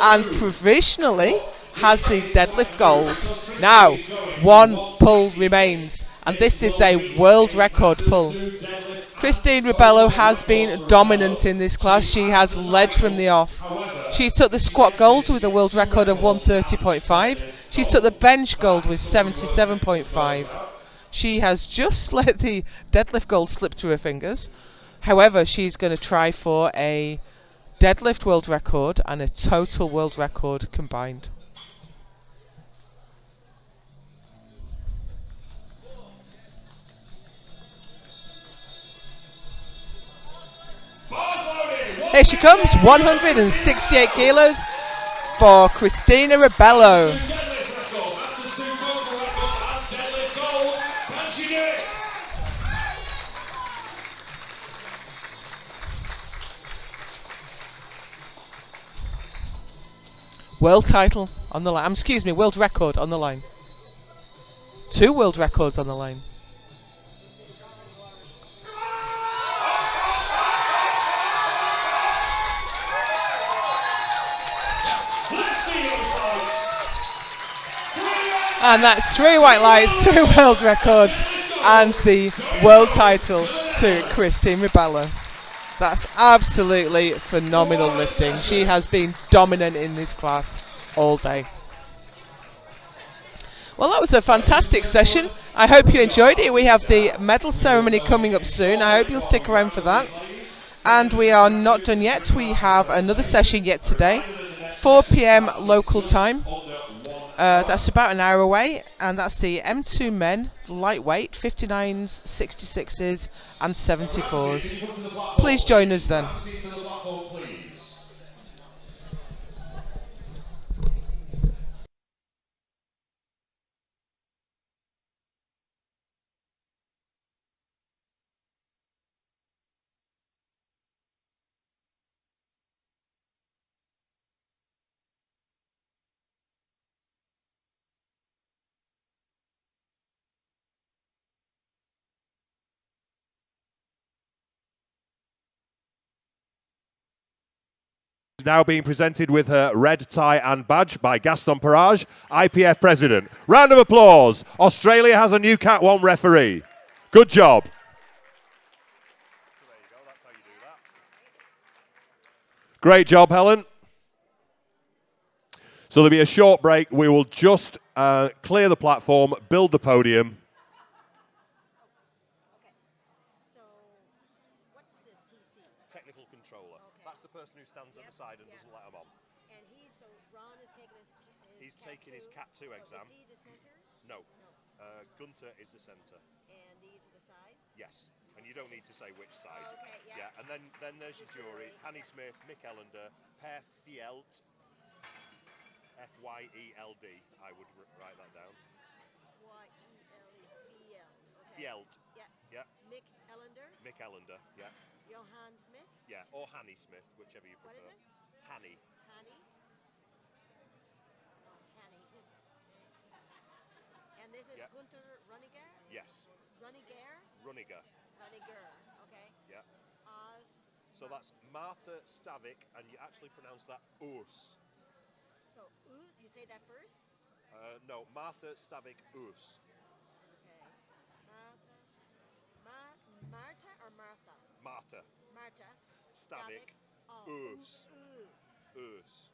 and provisionally has the deadlift gold. Now, 1 pull remains, and this is a world record pull. Christine Rebello has been dominant in this class. She has led from the off. She took the squat gold with a world record of 130.5. She took the bench gold with 77.5. She has just let the deadlift gold slip through her fingers. However, she's going to try for a deadlift world record and a total world record combined. Here she comes, 168 kilos for Christina Rebello. World title on the line. Excuse me, world record on the line. 2 world records on the line. And that's 3 white lights, 2 world records, and the world title to Christine Rebello. That's absolutely phenomenal lifting. She has been dominant in this class all day. Well, that was a fantastic session. I hope you enjoyed it. We have the medal ceremony coming up soon. I hope you'll stick around for that. And we are not done yet. We have another session yet today, 4 p.m. local time. That's about an hour away, and that's the M2 men lightweight 59s, 66s and 74s. Please join us then. Now being presented with her red tie and badge by Gaston Parage, IPF president. Round of applause. Australia has a new Cat 1 referee. Good job. There you go, that's how you do that. Great job, Helen. So there'll be a short break. We will just clear the platform, build the podium. Technical controller. Okay. That's the person who stands at the side and doesn't let them on. And Ron is taking his Cat 2 exam. Is he the center? No. Gunter is the center. And these are the sides? Yes. And you don't need to say which side. Okay, yeah. And then there's your jury. Hanny Smith, Mick Ellender, Per Fjeld. F-Y-E-L-D. I would write that down. Y-E-L-E-V-L. Fjeld. Yeah. Yeah. Mick Ellender. Mick Ellender. Yeah. Johan Smith. Yeah. Or Hanny Smith, whichever you prefer. What is it? Hanny. Hanny. Oh, Hanny. And this is Gunter Runniger? Yes. Runniger? Runniger. Runniger. Okay. Yeah. So that's Martha Stavik, and you actually pronounce that Oos. So, you say that first? No, Martha Stavik Oos. Okay. Marta or Martha? Marta. Marta. Stavik. Oos. Oos.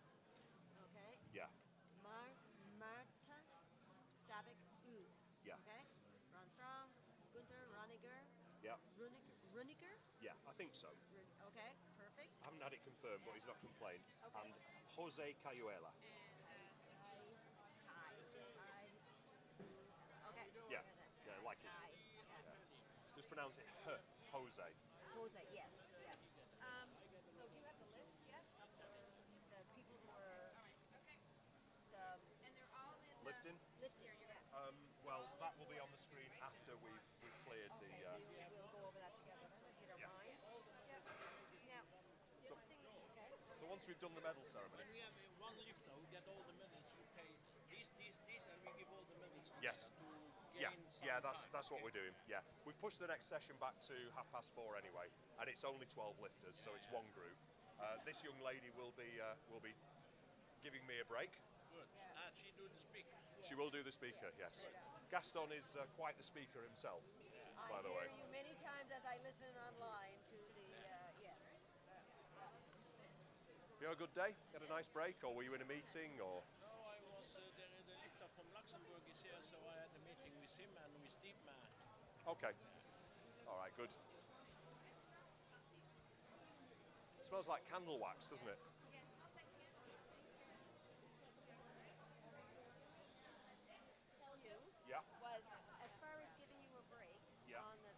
Okay. Yeah. Marta Stavik Oos. Yeah. Okay. Ron Strong, Gunter Runniger. Yeah. Runniger? Yeah, I think so. Okay, perfect. I haven't had it confirmed, but he's not complained. Okay. And Jose Cayuela. Okay. Yeah. Yeah, like it. Yeah. Just pronounce it Jose. Jose, yes. Yeah. So do you have the list yet of the people who are Lifting? listed? Yeah. Well, that will be on the screen after we've cleared the. We'll go over that together then, if you don't mind. Yeah. Now, the other thing. Okay. So once we've done the medal ceremony. When we have one lifter who get all the medals, you pay this, and we give all the medals. Yes. Yeah, that's what we're doing. Yeah, we've pushed the next session back to 4:30 anyway, and it's only 12 lifters, so it's one group. This young lady will be giving me a break. Good. She do the speaker. She will do the speaker. Yes. Gaston is quite the speaker himself, by the way. I hear you many times as I listen online to the yes. You had a good day? You had a nice break, or were you in a meeting, or? No, I was the lifter from Luxembourg is here, so I had a meeting with him and with Dietmar. Okay. All right, good. Smells like candle wax, doesn't it? Tell you Yeah. was as far as giving you a break Yeah. on the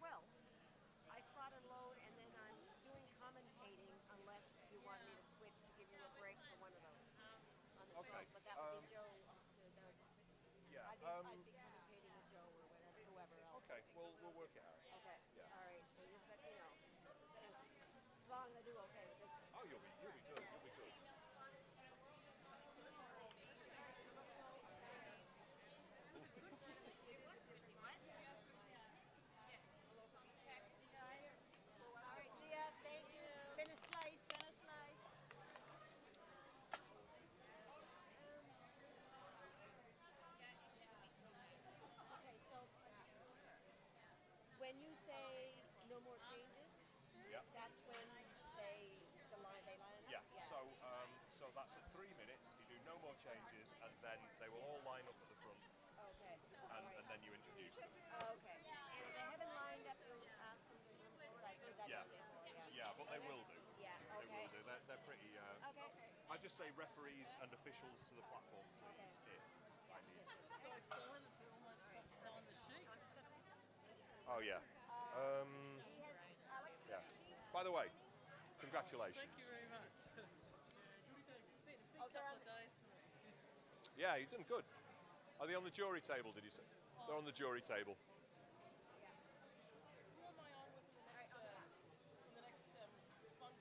12th, I spot and load, and then I'm doing commentating unless you want me to switch to give you a break for one of those on the Okay, 12th. But that would be Joe. Yeah. I'd be commentating with Joe or whatever, whoever else. Okay, we'll work it out. Okay. Yeah. All right. So just let me know. As long as I do okay with this one. Oh, you'll be good. You'll be good. All right. See ya. Thank you. Finish slice. Okay. So when you say no more changes, Yeah. that's when they line up. Yeah. So that's at 3 minutes. You do no more changes, and then they will all line up at the front, Okay. and then you introduce them. Okay. And if they haven't lined up, you'll ask them to move forward. I heard that Yeah. one before. Yeah. Yeah, but they will do. Yeah. They Okay. will do. They're pretty. Okay. I just say referees and officials to the platform, please, if I need. So it's someone who almost puts on the sheets. Oh yeah. He has Alex. Yeah. By the way, congratulations. Thank you very much. Been a big Oh, they're couple on of days for me. Yeah, you've done good. Are they on the jury table? Did you say? They're on the jury table. Who am I on with in the next fun?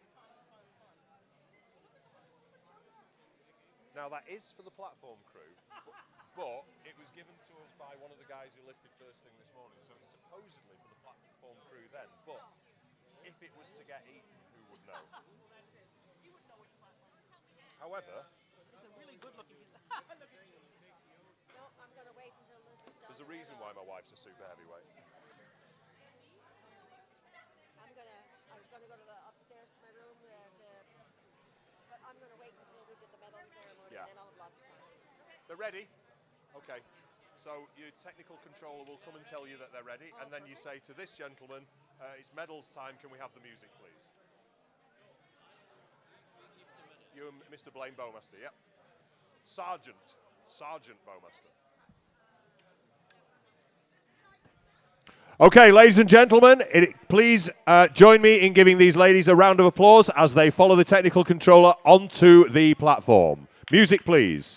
Now that is for the platform crew, but it was given to us by one of the guys who lifted first thing this morning, so it's supposedly for the platform crew then. But if it was to get eaten, who would know? However, It's a really good looking. No, I'm going to wait until this is done. there's a and then reason why my wife's a super heavyweight. I was going to go to the upstairs to my room but I'm going to wait until we did the medal ceremony, Yeah. and then I'll have lots of time. They're ready? Okay. So your technical controller will come and tell you that they're ready, and then you say to this gentleman, it's medals time, can we have the music, please? You and Mr. Blaine Bowmaster, yep. Sergeant Bowmaster. Okay, ladies and gentlemen, please join me in giving these ladies a round of applause as they follow the technical controller onto the platform. Music, please.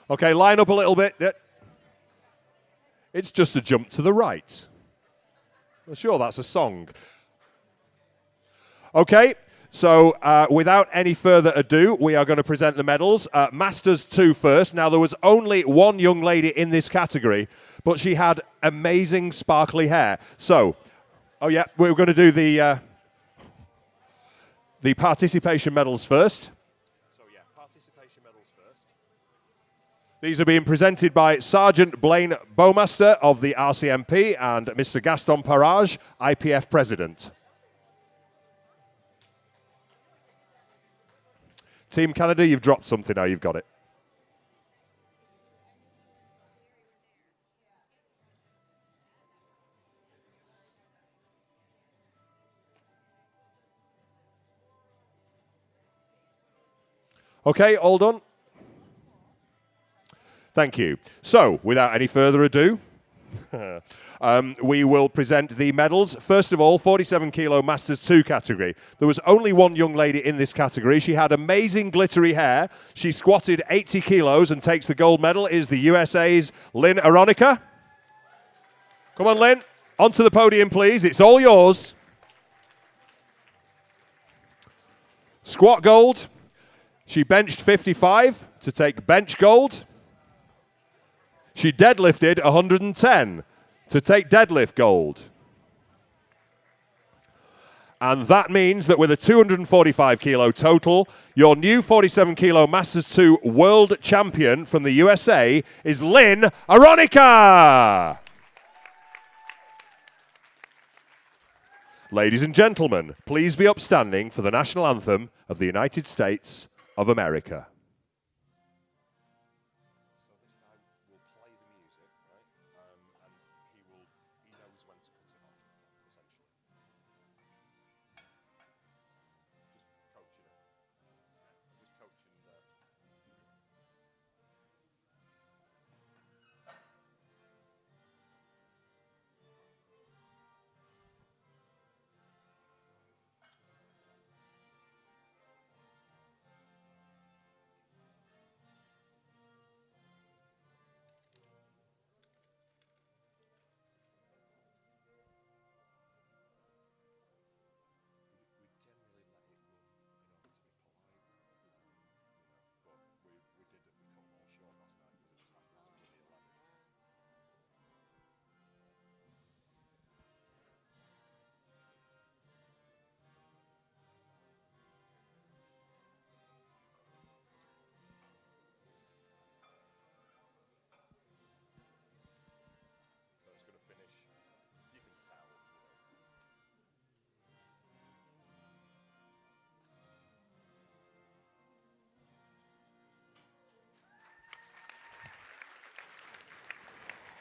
Okay, line up a little bit. It's just a jump to the right. Well, sure, that's a song. Okay, so without any further ado, we are going to present the medals. Masters 2 first. Now, there was only one young lady in this category, but she had amazing sparkly hair. So, oh yeah, we're going to do the participation medals first. So yeah, participation medals first. These are being presented by Sergeant Blaine Bowmaster of the RCMP and Mr. Gaston Parage, IPF President. Team Canada, you've dropped something now, you've got it. Okay, all done? Thank you. So, without any further ado, we will present the medals. First of all, 47 kilo Masters 2 category. There was only one young lady in this category. She had amazing glittery hair. She squatted 80 kilos and takes the gold medal. Is the USA's Lynn Aronica. Come on, Lynn. Onto the podium, please. It's all yours. Squat gold. She benched 55 to take bench gold. She deadlifted 110 to take deadlift gold. And that means that with a 245 kilo total, your new 47 kilo Masters 2 world champion from the USA is Lynn Aronica. Ladies and gentlemen, please be upstanding for the national anthem of the United States of America.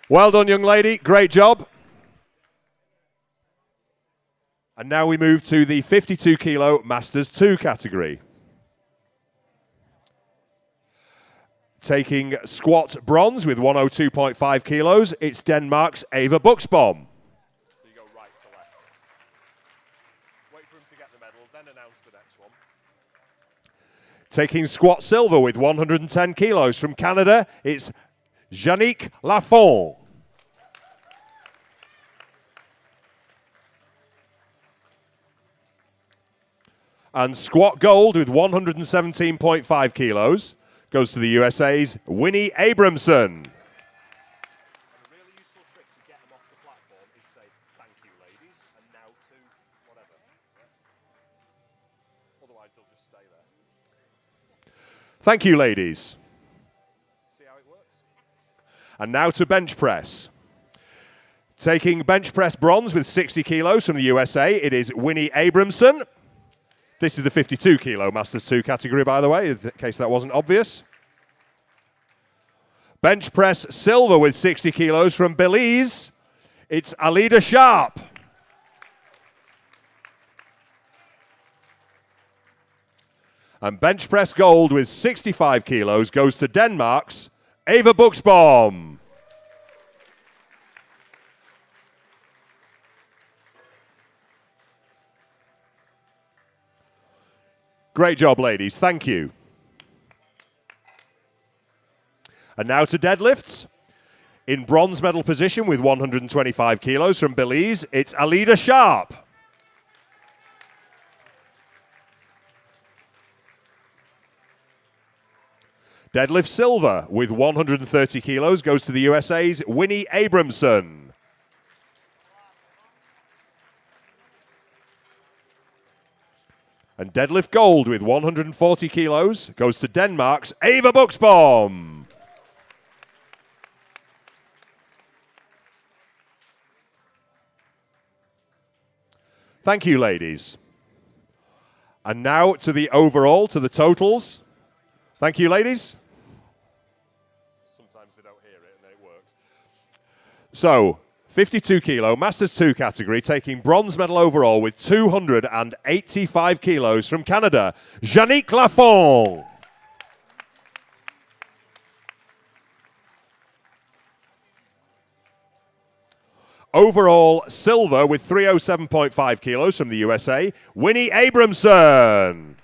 Well done, young lady. Great job. And now we move to the 52 kilo Masters 2 category. Taking squat bronze with 102.5 kilos, it's Denmark's Eva Buxbaum. So you go right to left. Wait for him to get the medal, then announce the next one. Taking squat silver with 110 kilos from Canada, it's Yannick Lafont. And squat gold with 117.5 kilos goes to the USA's Winnie Abramson. And a really useful trick to get them off the platform is say, thank you, ladies, and now to whatever. Otherwise, they'll just stay there. Thank you, ladies. See how it works? And now to bench press. Taking bench press bronze with 60 kilos from the USA, it is Winnie Abramson. This is the 52 kilo Masters 2 category, by the way, in case that wasn't obvious. Bench press silver with 60 kilos from Belize. It's Alida Sharp. And bench press gold with 65 kilos goes to Denmark's Eva Buxbaum. Great job, ladies. Thank you. And now to deadlifts. In bronze medal position with 125 kilos from Belize, it's Alida Sharp. Deadlift silver with 130 kilos goes to the USA's Winnie Abramson. And deadlift gold with 140 kilos goes to Denmark's Eva Buxbaum. Thank you, ladies. And now to the overall, to the totals. Thank you, ladies. Sometimes they don't hear it and then it works. So, 52 kilo, Masters 2 category, taking bronze medal overall with 285 kilos from Canada, Yannick Lafont. Overall silver with 307.5 kilos from the USA, Winnie Abramson.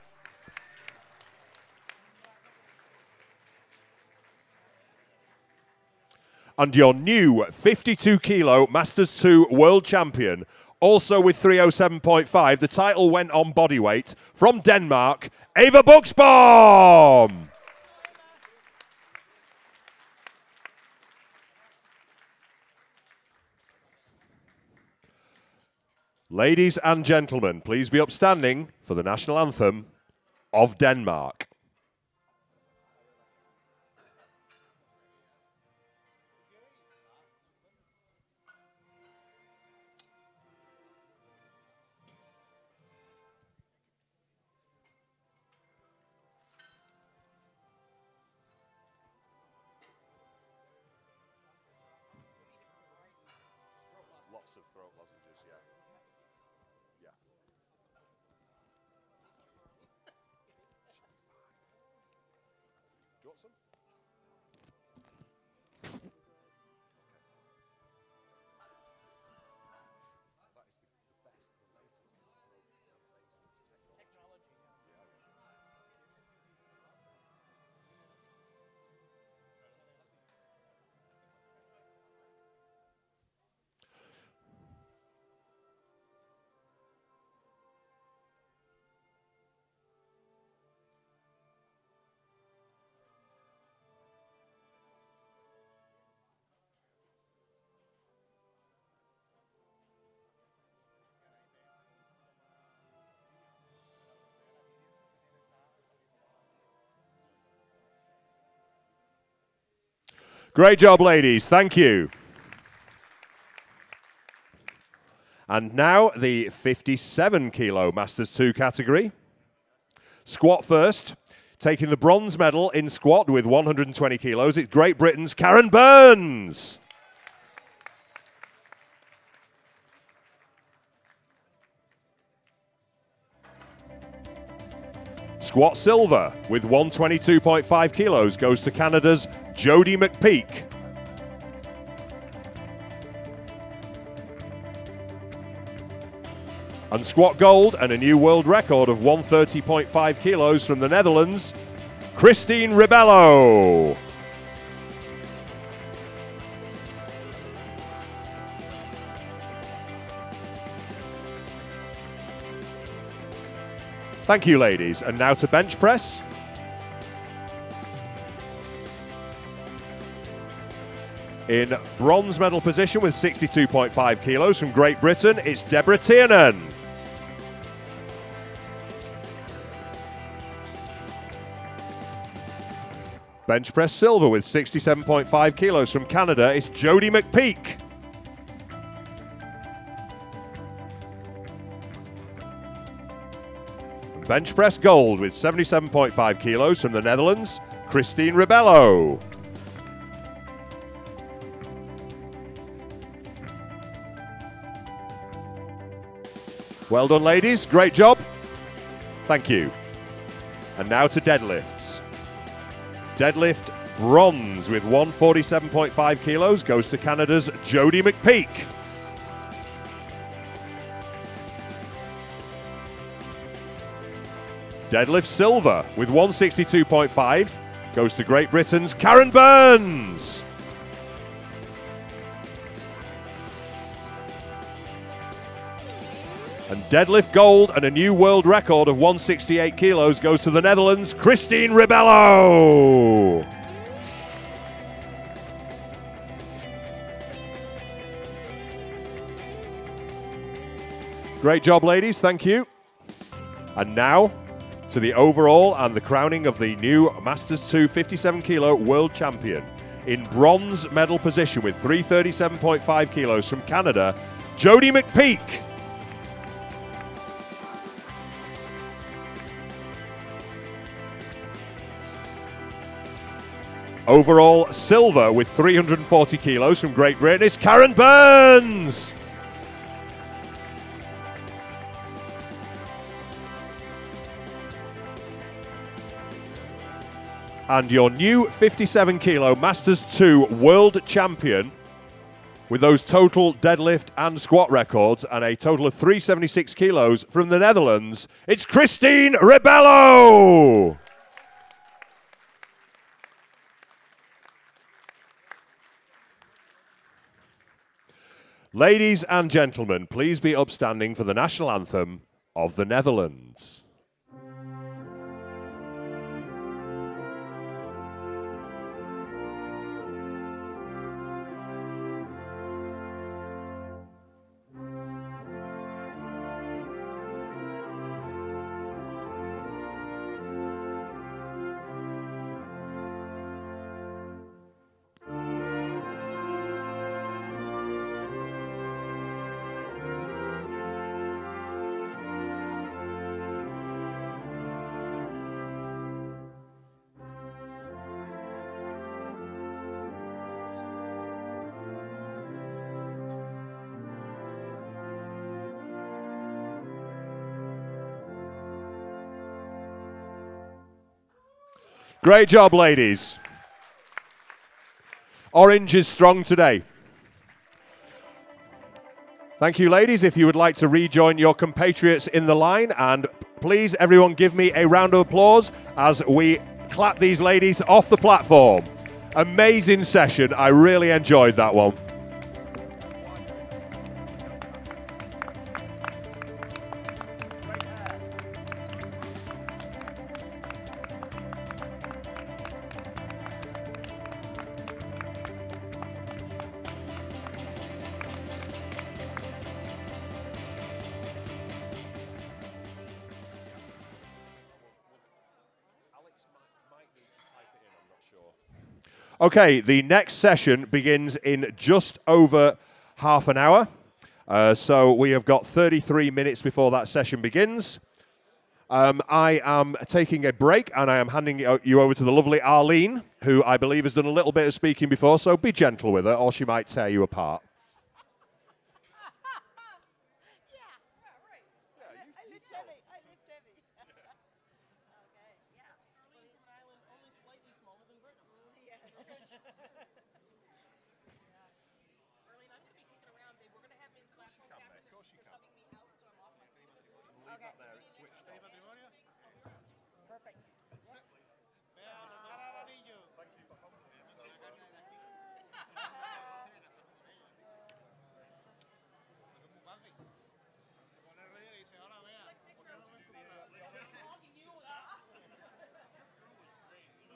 And your new 52 kilo Masters 2 world champion, also with 307.5, the title went on bodyweight, from Denmark, Eva Buxbaum. Ladies and gentlemen, please be upstanding for the national anthem of Denmark. Lots of throat lozenges, yeah. Yeah. Do you want some? Great job, ladies. Thank you. And now the 57 kilo Masters 2 category. Squat first. Taking the bronze medal in squat with 120 kilos, it's Great Britain's Karen Burns. Squat silver with 122.5 kilos goes to Canada's Jodie McPeak. And squat gold and a new world record of 130.5 kilos from the Netherlands, Christine Ribello. Thank you, ladies. And now to bench press. In bronze medal position with 62.5 kilos from Great Britain, it's Deborah Tiernan. Bench press silver with 67.5 kilos from Canada, it's Jodie McPeak. Bench press gold with 77.5 kilos from the Netherlands, Christine Ribello. Well done, ladies. Great job. Thank you. And now to deadlifts. Deadlift bronze with 147.5 kilos goes to Canada's Jodie McPeak. Deadlift silver with 162.5 goes to Great Britain's Karen Burns. And deadlift gold and a new world record of 168 kilos goes to the Netherlands, Christine Ribello. Great job, ladies. Thank you. And now to the overall and the crowning of the new Masters 2 57 kilo world champion. In bronze medal position with 337.5 kilos from Canada, Jodie McPeak. Overall silver with 340 kilos from Great Britain is Karen Burns. And your new 57 kilo Masters 2 world champion with those total deadlift and squat records and a total of 376 kilos from the Netherlands, it's Christine Ribello. Ladies and gentlemen, please be upstanding for the national anthem of the Netherlands. Great job, ladies. Orange is strong today. Thank you, ladies. If you would like to rejoin your compatriots in the line, and please, everyone, give me a round of applause as we clap these ladies off the platform. Amazing session. I really enjoyed that one. Okay, the next session begins in just over half an hour. So we have got 33 minutes before that session begins. I am taking a break and I am handing you over to the lovely Arlene, who I believe has done a little bit of speaking before, so be gentle with her or she might tear you apart. I lift heavy. I lift heavy. Okay, yeah. Arlene's an island only slightly smaller than Britain. Yes. Arlene, I'm going to be kicking around. We're going to have me as platform captain. They're subbing me out, so I'm off my feet. Okay. Perfect. Vea, nomás al anillo. Es muy fácil. Poner reír y dice, ahora vea, ¿por qué no me encuentra?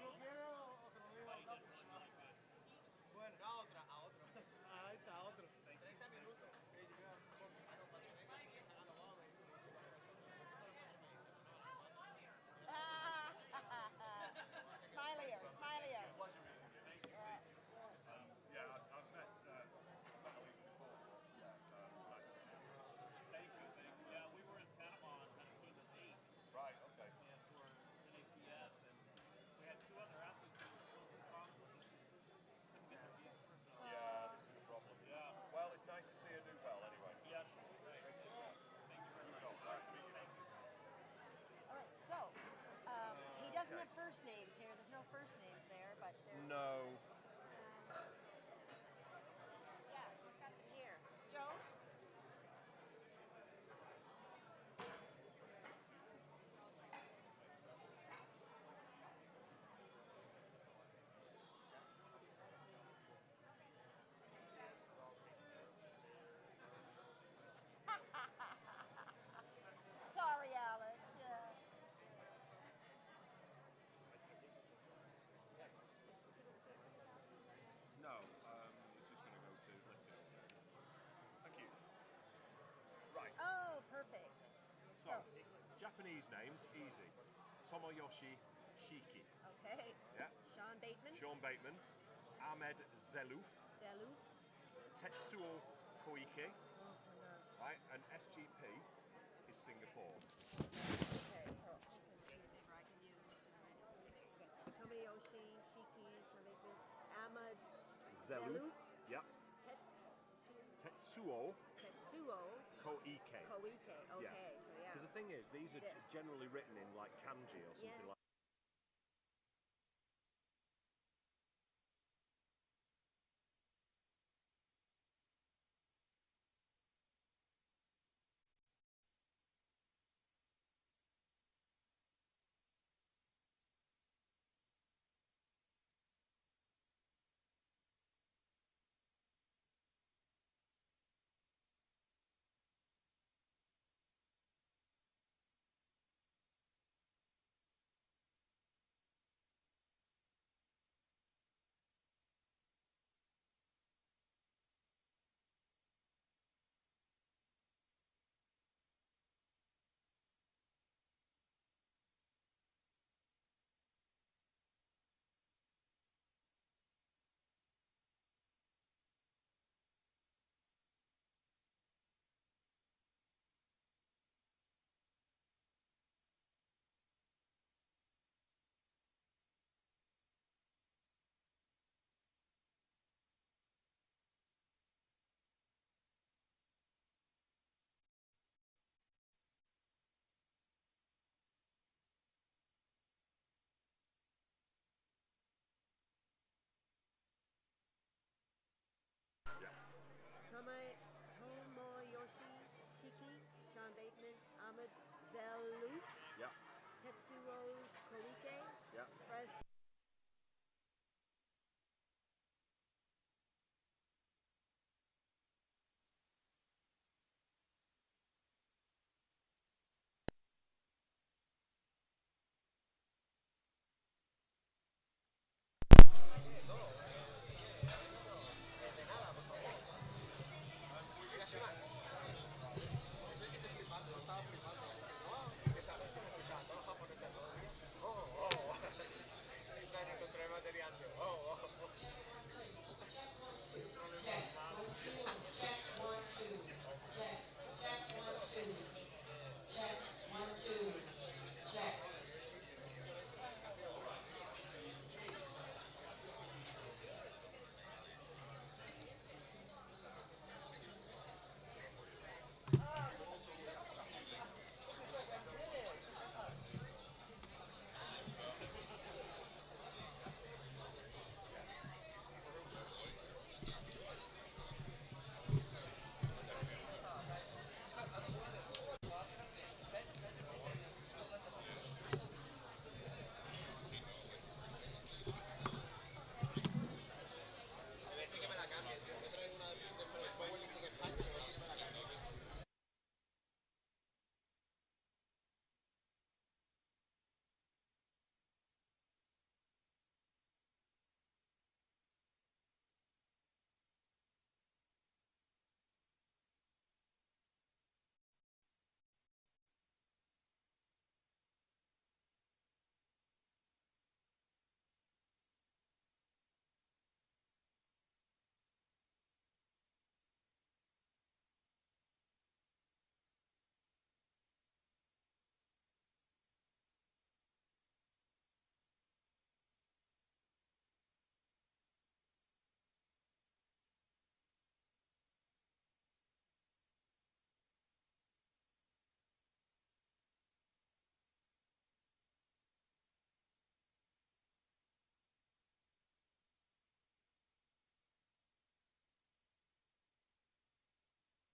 ¿Lo quiero o se lo digo a otra? Bueno. A otra. Ahí está, otro. 30 minutos. Smilier, smilier. Yeah, we were in Panama and had a team of 8. Right, okay. And for an IPF, and we had 2 other athletes who were still some conflict. Couldn't get their visas, so. Yeah, this is a problem. Yeah. Well, it's nice to see her do well anyway. Yes, right. Thank you very much. All right, so he doesn't have first names here. There's no first names there, but there's. No. Yeah, who's got them here? Joe? Sorry, Alex. Yeah. No, it's just going to go to lifting. Thank you. Right. Oh, perfect. So, Japanese names, easy. Tomoyoshi Shiki. Okay. Yeah. Sean Bateman. Sean Bateman. Ahmed Zelouf. Zalouf. Tetsuo Koike. Oh, my gosh. Right. And SGP is Singapore. Okay, so this is a sheet of paper I can use. Tomoyoshi, Shiki, Sean Bateman, Ahmad Zelouf. Yep. Tetsuo Tetsuo Koike. Koike. Okay, Yeah. so yeah. Because the thing is, these are generally written in like kanji or something Yeah. like Zelu, Yeah. Tetsuo Koike,